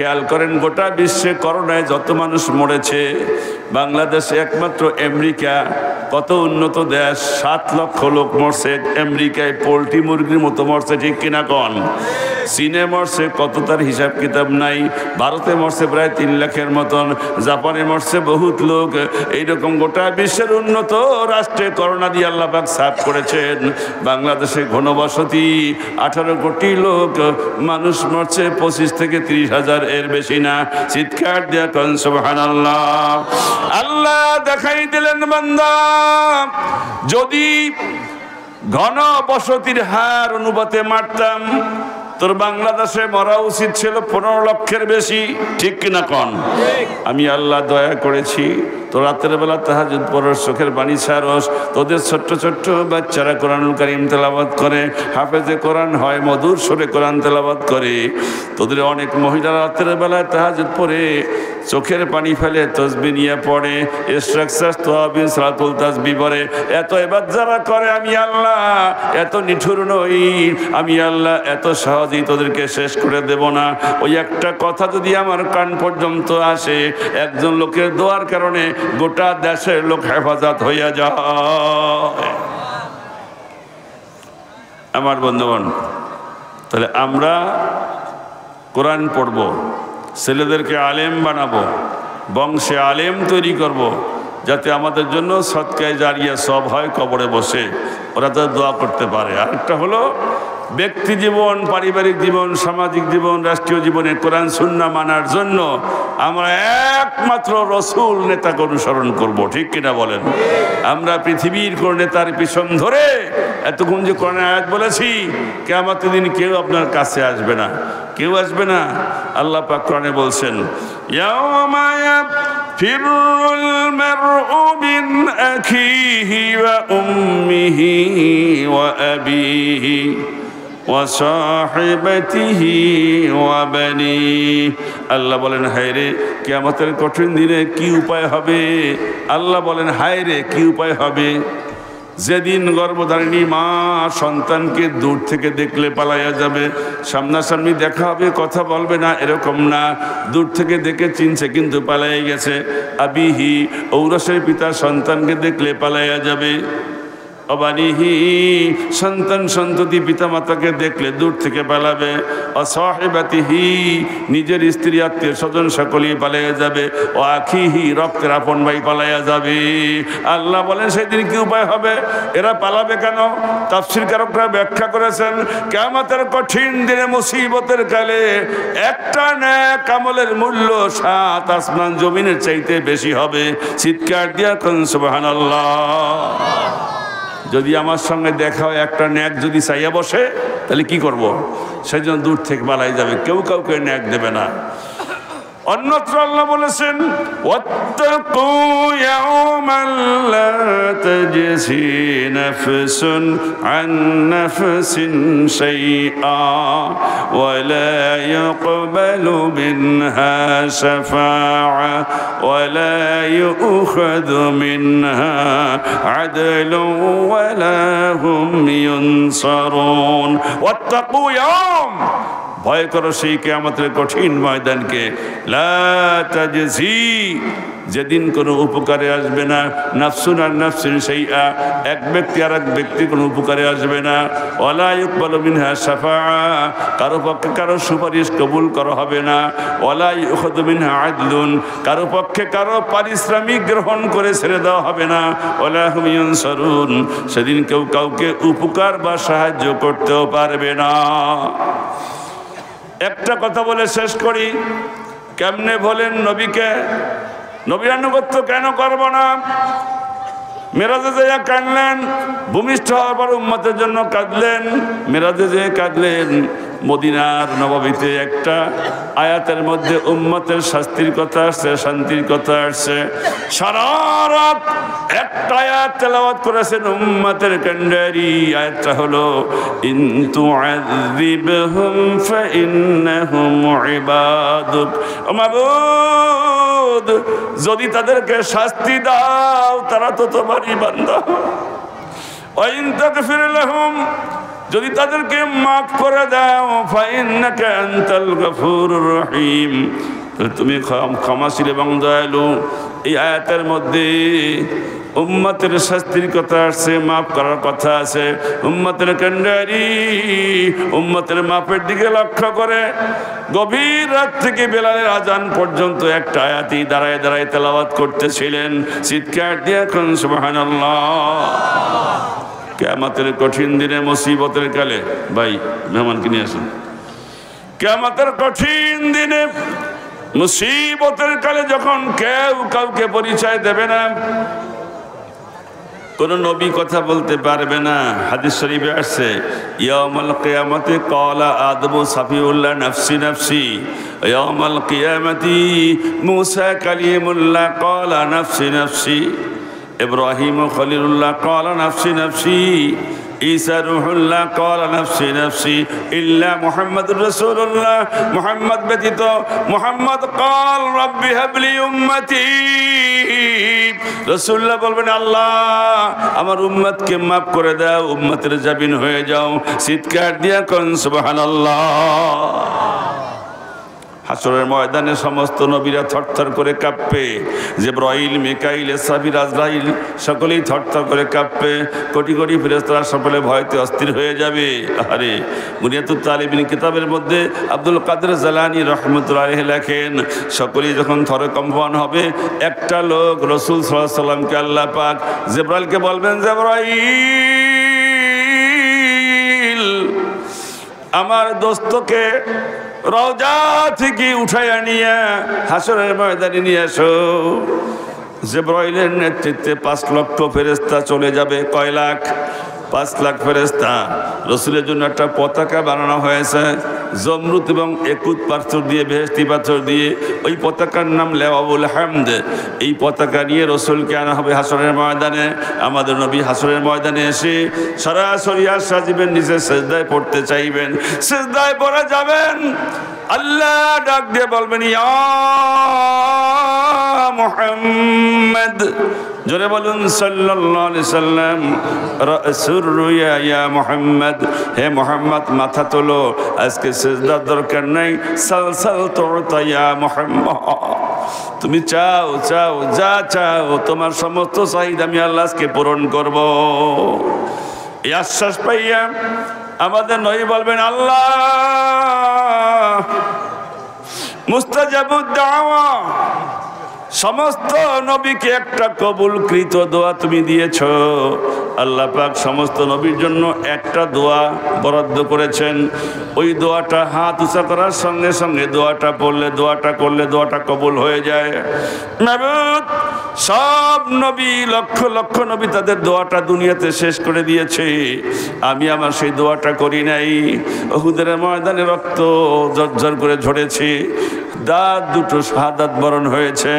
খেয়াল করেন গোটা বিশ্বে করোনায় যত মানুষ মরেছে, বাংলাদেশে একমাত্র আমেরিকা, কত উন্নত দেশ, 7 লক্ষ লোক মরছে আমেরিকায়, পোল্ট্রি মুরগির মতো মরছে, ঠিক কিনা কন? চীনে মরছে কত, তার হিসাব কিতাব নাই। ভারতে মরছে প্রায় 3 লাখের মতন, জাপানে মরছে বহুত লোক। এইরকম গোটা বিশ্বের উন্নত রাষ্ট্রে করোনা দিয়ে আল্লাহ পাক সাফ করেছেন। বাংলাদেশে ঘনবসতি 18 কোটি লোক, মানুষ মরছে 25 থেকে 30 হাজার, এর বেশি না। চিৎকার দিয়া কন সুবহানাল্লাহ। আল্লাহ দেখাই দিলেন বান্দা, যদি ঘন বসতির হার অনুপাতে মারতাম, তোর বাংলাদেশে মরা উচিত ছিল 15 লক্ষের বেশি, ঠিক কিনা কন? আমি আল্লাহ দয়া করেছি, তো রাতের বেলা তাহাজ্জুদ পড়স, চোখের পানি ছাড়স, তোদের ছোট্ট ছোট্ট বাচ্চারা কোরআনুল কারীম তেলাওয়াত করে, হাফেজে কোরআন হয়, মধুর সুরে কোরআন তেলাওয়াত করে। তোদের অনেক মহিলা রাতের বেলায় তাহাজ্জুদ পড়ে চোখের পানি ফেলে তসবিহ নিয়ে পড়ে, ইসরাকসাস তোয়াবিন সালাতুল তাসবিহ পড়ে। এত ইবাদত যারা করে, আমি আল্লাহ এত নিঠুর নই, আমি আল্লাহ এত সহজেই তোদেরকে শেষ করে দেব না। ওই একটা কথা যদি আমার কান পর্যন্ত আসে, একজন লোকের দোয়ার কারণে গোটা দেশের লোক হেফাজত হইয়া যায়। আমার বন্ধুগণ, তাহলে আমরা কোরআন পড়ব, ছেলেদেরকে আলেম বানাবো, বংশে আলেম তৈরি করব, যাতে আমাদের জন্য সদকায়ে জারিয়া সব হয়, কবরে বসে ওরা তো দোয়া করতে পারে। আরেকটা হলো ব্যক্তি জীবন, পারিবারিক জীবন, সামাজিক জীবন, রাষ্ট্রীয় জীবনে কোরআন সুন্নাহ মানার জন্য আমরা একমাত্র রসুল নেতাকে অনুসরণ করব, ঠিক কিনা বলেন? আমরা পৃথিবীর কোন নেতার পিছন ধরে, এতক্ষণ যে কোরআনের আয়াত বলেছি, কিয়ামতের দিন কেউ আপনার কাছে আসবে না, কেউ আসবে না। আল্লাহ পাক কোরআনে বলছেন, ইয়াওমা ইয়াফিরুল মারউ মিন আখিহি ওয়া উম্মিহি ওয়া আবিহি ওয়া সাহিবাতিহি ওয়া বানিহি। আল্লাহ বলেন, হায় রে কিয়ামতের কঠিন দিনে কি উপায় হবে? আল্লাহ বলেন, হায় রে কি উপায় হবে? যেদিন গর্ভধারিণী মা সন্তানকে দূর থেকে দেখলে পালাইয়া যাবে, সামনাসামনি দেখা হবে, কথা বলবে না এরকম না, দূর থেকে দেখে চিনছে কিন্তু পালাইয়া গেছে। আবিহি, ঔরসের পিতা সন্তানকে দেখলে পালাইয়া যাবে। অবানিহি, সন্তান সন্ততি পিতা মাতাকে দেখলে দূর থেকে পালাবে। অসাহিবাতিহি, নিজের স্ত্রী আত্মীয় স্বজন সকলেই পালাইয়া যাবে। ও আখিহি, রক্তের আপন ভাই পালাইয়া যাবে। আল্লাহ বলেন, সেদিন কি উপায় হবে? এরা পালাবে কেন? তাফসীরকারকরা ব্যাখ্যা করেছেন, কিয়ামতের কঠিন দিনে, মুসিবতের কালে একটা নেক আমলের মূল্য 7 আসমান জমিনের চাইতে বেশি হবে। চিৎকার দিয়া কোন সুবহানাল্লাহ। যদি আমার সঙ্গে দেখা হয়, একটা ন্যাক যদি চাইয়া বসে, তাহলে কি করব? সেজন্য দূর থেকে পালাই যাবে, কেউ কাউকে ন্যাক দেবে না। অন্যত্র আল্লাহ বলেছেন, ওয়াত্তাকু ইয়াওমান লা তাজসি নাফসুন আন নাফসিন শাইআ ওয়া লা ইউকবালু মিনহা শাফাআ ওয়া লা ইউখাযু মিনহা আদলুন ওয়া লা হুম ইউনসারুন। ওয়াত্তাকু ইয়াওম, ভয় করো সেই কিয়ামতের কঠিন ময়দানকে। লা তাজসি, যেদিন কোনো উপকারে আসবে না। নাফসুন আর নাফসিন শাইআ, এক ব্যক্তি আর এক ব্যক্তি কোনো উপকারে আসবে না। ওয়ালা ইউকবালু মিনহা শাফাআ, কারো পক্ষে কারো সুপারিশ কবুল করা হবে না। ওয়ালা ইউখাযু মিনহা আদলুন, কারো পক্ষে কারো পারিশ্রমিক গ্রহণ করে ছেড়ে দেওয়া হবে না। ওয়ালা হুম ইউনসারুন, সেদিন কেউ কাউকে উপকার বা সাহায্য করতেও পারবে না। একটা কথা বলে শেষ করি, কেমনে বলেন নবীকে, নবীর আনুগত্য কেন করব না? মেরাজে যেয়ে কাঁদলেন, ভূমিষ্ঠ হওয়ার পর উম্মতের জন্য কাঁদলেন। মেরাজে যেয়ে কাঁদলেন, মদিনার নববীতে একটা আয়াতের মধ্যে উম্মতের শাস্তির কথা আসছে, শান্তির কথা আসছে। সারা রাত একটা আয়াত তেলাওয়াত করেছেন উম্মতের কান্ডারি। আয়াতটা হলো, ইন তুআযিবহুম ফাইন্নাহুম ইবাদুক। ও মাবুদ, যদি তাদেরকে শাস্তি দাও, তারা তো তোমারই বান্দা। ওয়া ইন তাগফির লাহুম, যদি তাদেরকে মাফ করে দাও ফাইন্নাকা আনতাল গফুরুর রহিম, তুমি ক্ষমাশীল এবং দয়ালু। এই আয়াতের মধ্যে উম্মতের শাস্তির কথা আসছে, মাফ করার কথা আছে। উম্মতের কান্ডারি, উম্মতের মাপের দিকে লক্ষ্য করে গভীর রাত থেকে বেলালের আজান পর্যন্ত একটা আয়াতি দাঁড়ায় দাঁড়ায় তেলাওয়াত করতেছিলেন। চিৎকার দিয়ে এখন সুবহানাল্লাহ। কিয়ামতের কঠিন দিনে, মুসিবতের কালে, ভাই মেহমানকে নিয়ে আসুন। কিয়ামতের কঠিন দিনে, মুসিবতের কালে যখন কেউ কাউকে পরিচয় দেবে না, কোন নবী কথা বলতে পারবে না। হাদিস শরীফে আসছে ইয়াউমুল কিয়ামতে ক্বালা আদমু সাফিউল্লাহ নাফসি নাফসি, ইয়াউমুল কিয়ামতি মূসা কালিমুল্লাহ ক্বালা নাফসি নাফসি, ইব্রাহিম খলিলুল্লাহ ক্বালা নাফসি নাফসি, ঈসা রূহুল্লাহ ক্বালা নাফসি নাফসি, ইল্লা মুহাম্মাদুর রাসূলুল্লাহ, মুহাম্মদ ব্যতীত মুহাম্মদ ক্বাল রাব্বি হাবলি উম্মতি। রাসূলুল্লাহ বলবেন আল্লাহ আমার উম্মতকে মাফ করে দাও, উম্মতের জামিন হয়ে যাও। চিৎকার দিয়া কোন সুবহানাল্লাহ। হাসরের ময়দানে সমস্ত নবীরা থরথর করে কাঁপবে। জিবরাইল, মিকাইল, ইসরাফিল, আজরাইল সকলেই থরথর করে কাঁপবে। কোটি কোটি ফেরেশতারা সকলে ভয়তে অস্থির হয়ে যাবে। আরে বুনিয়াতুত তালিবিন কিতাবের মধ্যে আব্দুল কাদের জালানী রাহমাতুল্লাহ আলাইহি লেখেন, সকলেই যখন থরে কম্পন হবে, একটা লোক রাসূল সাল্লাল্লাহু আলাইহি সাল্লামকে আল্লাহ পাক জিবরাইলকে বলবেন, জিবরাইল আমার দোস্তকে রওজা থেকে উঠাইয়া নিয়ে হাসরের ময়দানে নিয়ে আসো। জিবরাইলের নেতৃত্বে 5 লক্ষ ফেরেশতা চলে যাবে। কয় লাখ? 5 লাখ ফেরেশতা। রসুলের জন্য একটা পতাকা বানানো হয়েছে জমরুদ এবং একুত পাথর দিয়ে, বেহেশতি পাথর দিয়ে। ওই পতাকার নাম লেওয়াউল হামদ। এই পতাকা নিয়ে রসুলকে আনা হবে হাসরের ময়দানে। আমাদের নবী হাসরের ময়দানে এসে সরাসরি আর সাজিবেন, নিচে সেজদায় পড়তে চাইবেন, সেজদায় পড়ে যাবেন। আল্লাহ ডাক দিয়ে বলবেন, ইয়া মুহাম্মদ, জোরে বলুন সাল্লাল্লাহু আলাইহি সাল্লাম, রাসূল রুয়া ইয়া মুহাম্মদ, হে মুহাম্মদ মাথা তোলো, আজকে সিজদার দরকার নাই। সালসাল তুতা ইয়া মুহাম্মদ, তুমি চাও চাও যা চাও, তোমার সমস্ত চাহিদা আমি আল্লাহ আজকে পূরণ করব। এই আশ্বাস পাইয়া আমাদের নবী বলবেন, আল্লাহ মুস্তাজাবুদ দাওয়া, সমস্ত নবীকে একটা কবুলকৃত দোয়া তুমি দিয়েছ। আল্লাহ পাক সমস্ত নবীর জন্য একটা দোয়া বরাদ্দ করেছেন। ওই দোয়াটা হাত উঁচা করার সঙ্গে সঙ্গে দোয়াটা পড়লে, দোয়াটা করলে দোয়াটা কবুল হয়ে যায়। মাবুদ, সব নবী, লক্ষ লক্ষ নবী তাদের দোয়াটা দুনিয়াতে শেষ করে দিয়েছে, আমি আমার সেই দোয়াটা করি নাই। উহুদের ময়দানে রক্ত ঝরঝর করে ঝরেছে, দাঁত দুটো শাহাদাত বরণ হয়েছে,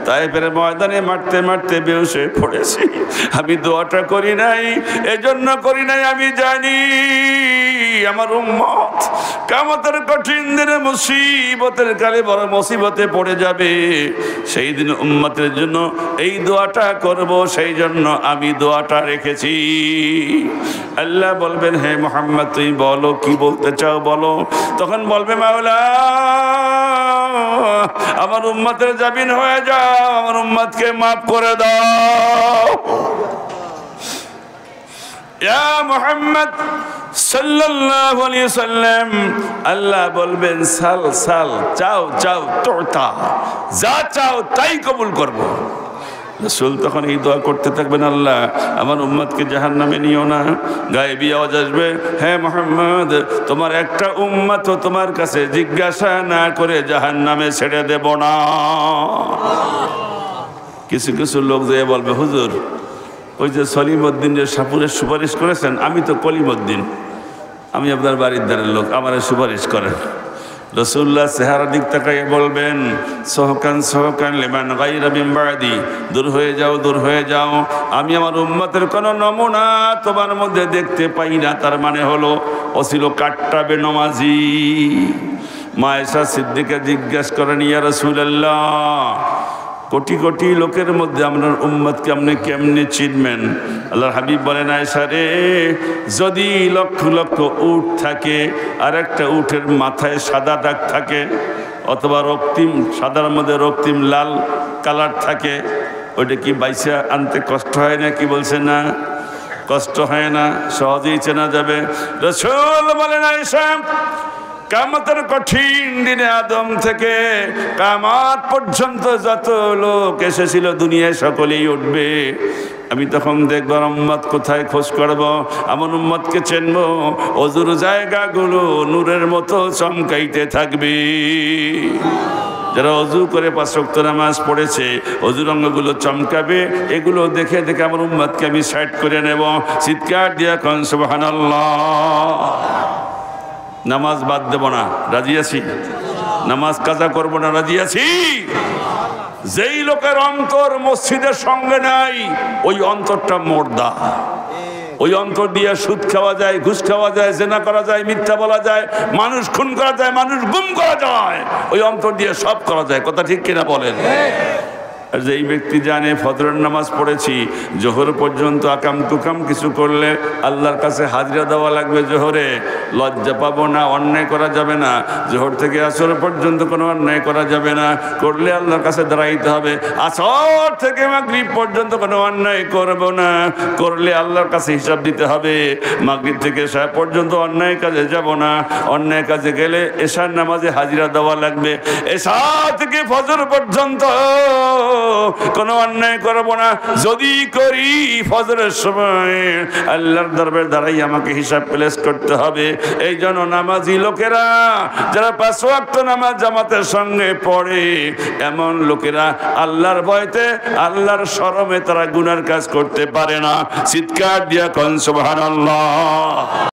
তাইফের ময়দানে মারতে মারতে বেহুশ হয়ে পড়েছি, আমি দোয়াটা করি নাই। এজন্য করি নাই, আমি জানি আমার উম্মত কিয়ামতের কঠিন দিনে মুসিবতের কালে বড় মুসিবতে পড়ে যাবে। সেই দিন উম্মতের জন্য এই দোয়াটা করব, সেই জন্য আমি দোয়াটা রেখেছি। আল্লাহ বলবেন, হে মুহাম্মদ তুমি বলো, কি বলতে চাও বলো। তখন বলবে, মাওলা আমার উম্মতের জামিন হয়ে যাও, আমার উম্মতকে মাফ করে দাও। ইয়া মুহাম্মদ সাল্লাল্লাহু আলাইহি সাল্লাম, আল্লাহ বলবেন, সাল সাল, চাও চাও তুতা, যা চাও তাই কবুল করব। রাসূল তখন এই দোয়া করতে থাকবেন, আল্লাহ আমার উম্মতকে জাহান্নামে নিও না। গায়েবী আওয়াজ আসবে, হে মুহাম্মদ তোমার একটা উম্মত তোমার কাছে জিজ্ঞাসা না করে জাহান্নামে ছেড়ে দেব না। কিছু কিছু লোক যে বলবে, হুজুর ওই যে সলিমউদ্দিন যে সাপুরের সুপারিশ করেছেন, আমি তো কলিমউদ্দিন, আমি আপনার বাড়ির দ্বারের লোক, আমার সুপারিশ করেন। রাসূলুল্লাহ চেহারা দিক তাকাইয়ে বলবেন, সহকান সহকান লিমান গায়রা মিন বাদি, দূর হয়ে যাও দূর হয়ে যাও, আমি আমার উম্মতের কোনো নমুনা তোমার মধ্যে দেখতে পাই না। তার মানে হলো ও ছিল কাট্টাবে নমাজি। মা আয়েশা সিদ্দিকা জিজ্ঞেস করেন, ইয়া রাসূলুল্লাহ কোটি কোটি লোকের মধ্যে আপনার উম্মতকে আপনি কেমনে চিনবেন? আল্লাহর হাবিব বলেন, আয়েশা রে, যদি লক্ষ লক্ষ উট থাকে আর একটা উটের মাথায় সাদা দাগ থাকে অথবা রক্তিম, সাদার মধ্যে রক্তিম লাল কালার থাকে, ওইটা কি বাইসা আনতে কষ্ট হয় না? কি বলছে না? কষ্ট হয় না, সহজেই চেনা যাবে। রাসূল বলেন, আয়েশা, কিয়ামতের কঠিন দিনে আদম থেকে কিয়ামত পর্যন্ত যত লোক এসেছিল দুনিয়ায় সকলেই উঠবে। আমি তখন দেখব উম্মত কোথায় খোঁজ করব, এমন উম্মতকে চিনব ওযুর জায়গাগুলো নূরের মতো চমকাইতে থাকবে। যারা অজু করে 5 ওয়াক্ত নামাজ পড়েছে, অজুর অঙ্গগুলো চমকাবে, এগুলো দেখে দেখে আমার উম্মতকে আমি সাইড করে নেব। চিৎকার দিয়া কোন সুবহানাল্লাহ। নামাজ বাদ দেব না, রাজি আছি? নামাজ কাজা করব না, রাজি আছি? যেই লোকের অন্তর মসজিদের সঙ্গে নাই, ওই অন্তরটা মুর্দা। ওই অন্তর দিয়ে সুদ খাওয়া যায়, ঘুষ খাওয়া যায়, জেনা করা যায়, মিথ্যা বলা যায়, মানুষ খুন করা যায়, মানুষ গুম করা যায়, ওই অন্তর দিয়ে সব করা যায়। কথা ঠিক কিনা বলেন? আর যেই ব্যক্তি জানে ফজরের নামাজ পড়েছি, জোহর পর্যন্ত আকাম তুকাম কিছু করলে আল্লাহর কাছে হাজিরা দেওয়া লাগবে, জোহরে লজ্জা পাবো না, অন্যায় করা যাবে না, জোহর থেকে আসর পর্যন্ত কোনো অন্যায় করা যাবে না, করলে আল্লাহর কাছে দাঁড়াইতে হবে, আসর থেকে মাগরিব পর্যন্ত কোনো অন্যায় করব না, করলে আল্লাহর কাছে হিসাব দিতে হবে, মাগরিব থেকে এশা পর্যন্ত অন্যায় কাজে যাব না, অন্যায় কাজে গেলে এশার নামাজে হাজিরা দেওয়া লাগবে, এশা থেকে ফজর পর্যন্ত কোনো অন্যায় করব না, যদি করি ফজরের সময় আল্লাহর দরবারে দাঁড়াই আমাকে হিসাব প্লেস করতে হবে। এই জন্য নামাজি লোকেরা যারা 5 ওয়াক্ত নামাজ জামাতের সঙ্গে পড়ে, এমন লোকেরা আল্লাহর ভয়তে, আল্লাহর শরমে তারা গুনার কাজ করতে পারে না। চিৎকার দিয়া কোন সুবহানাল্লাহ।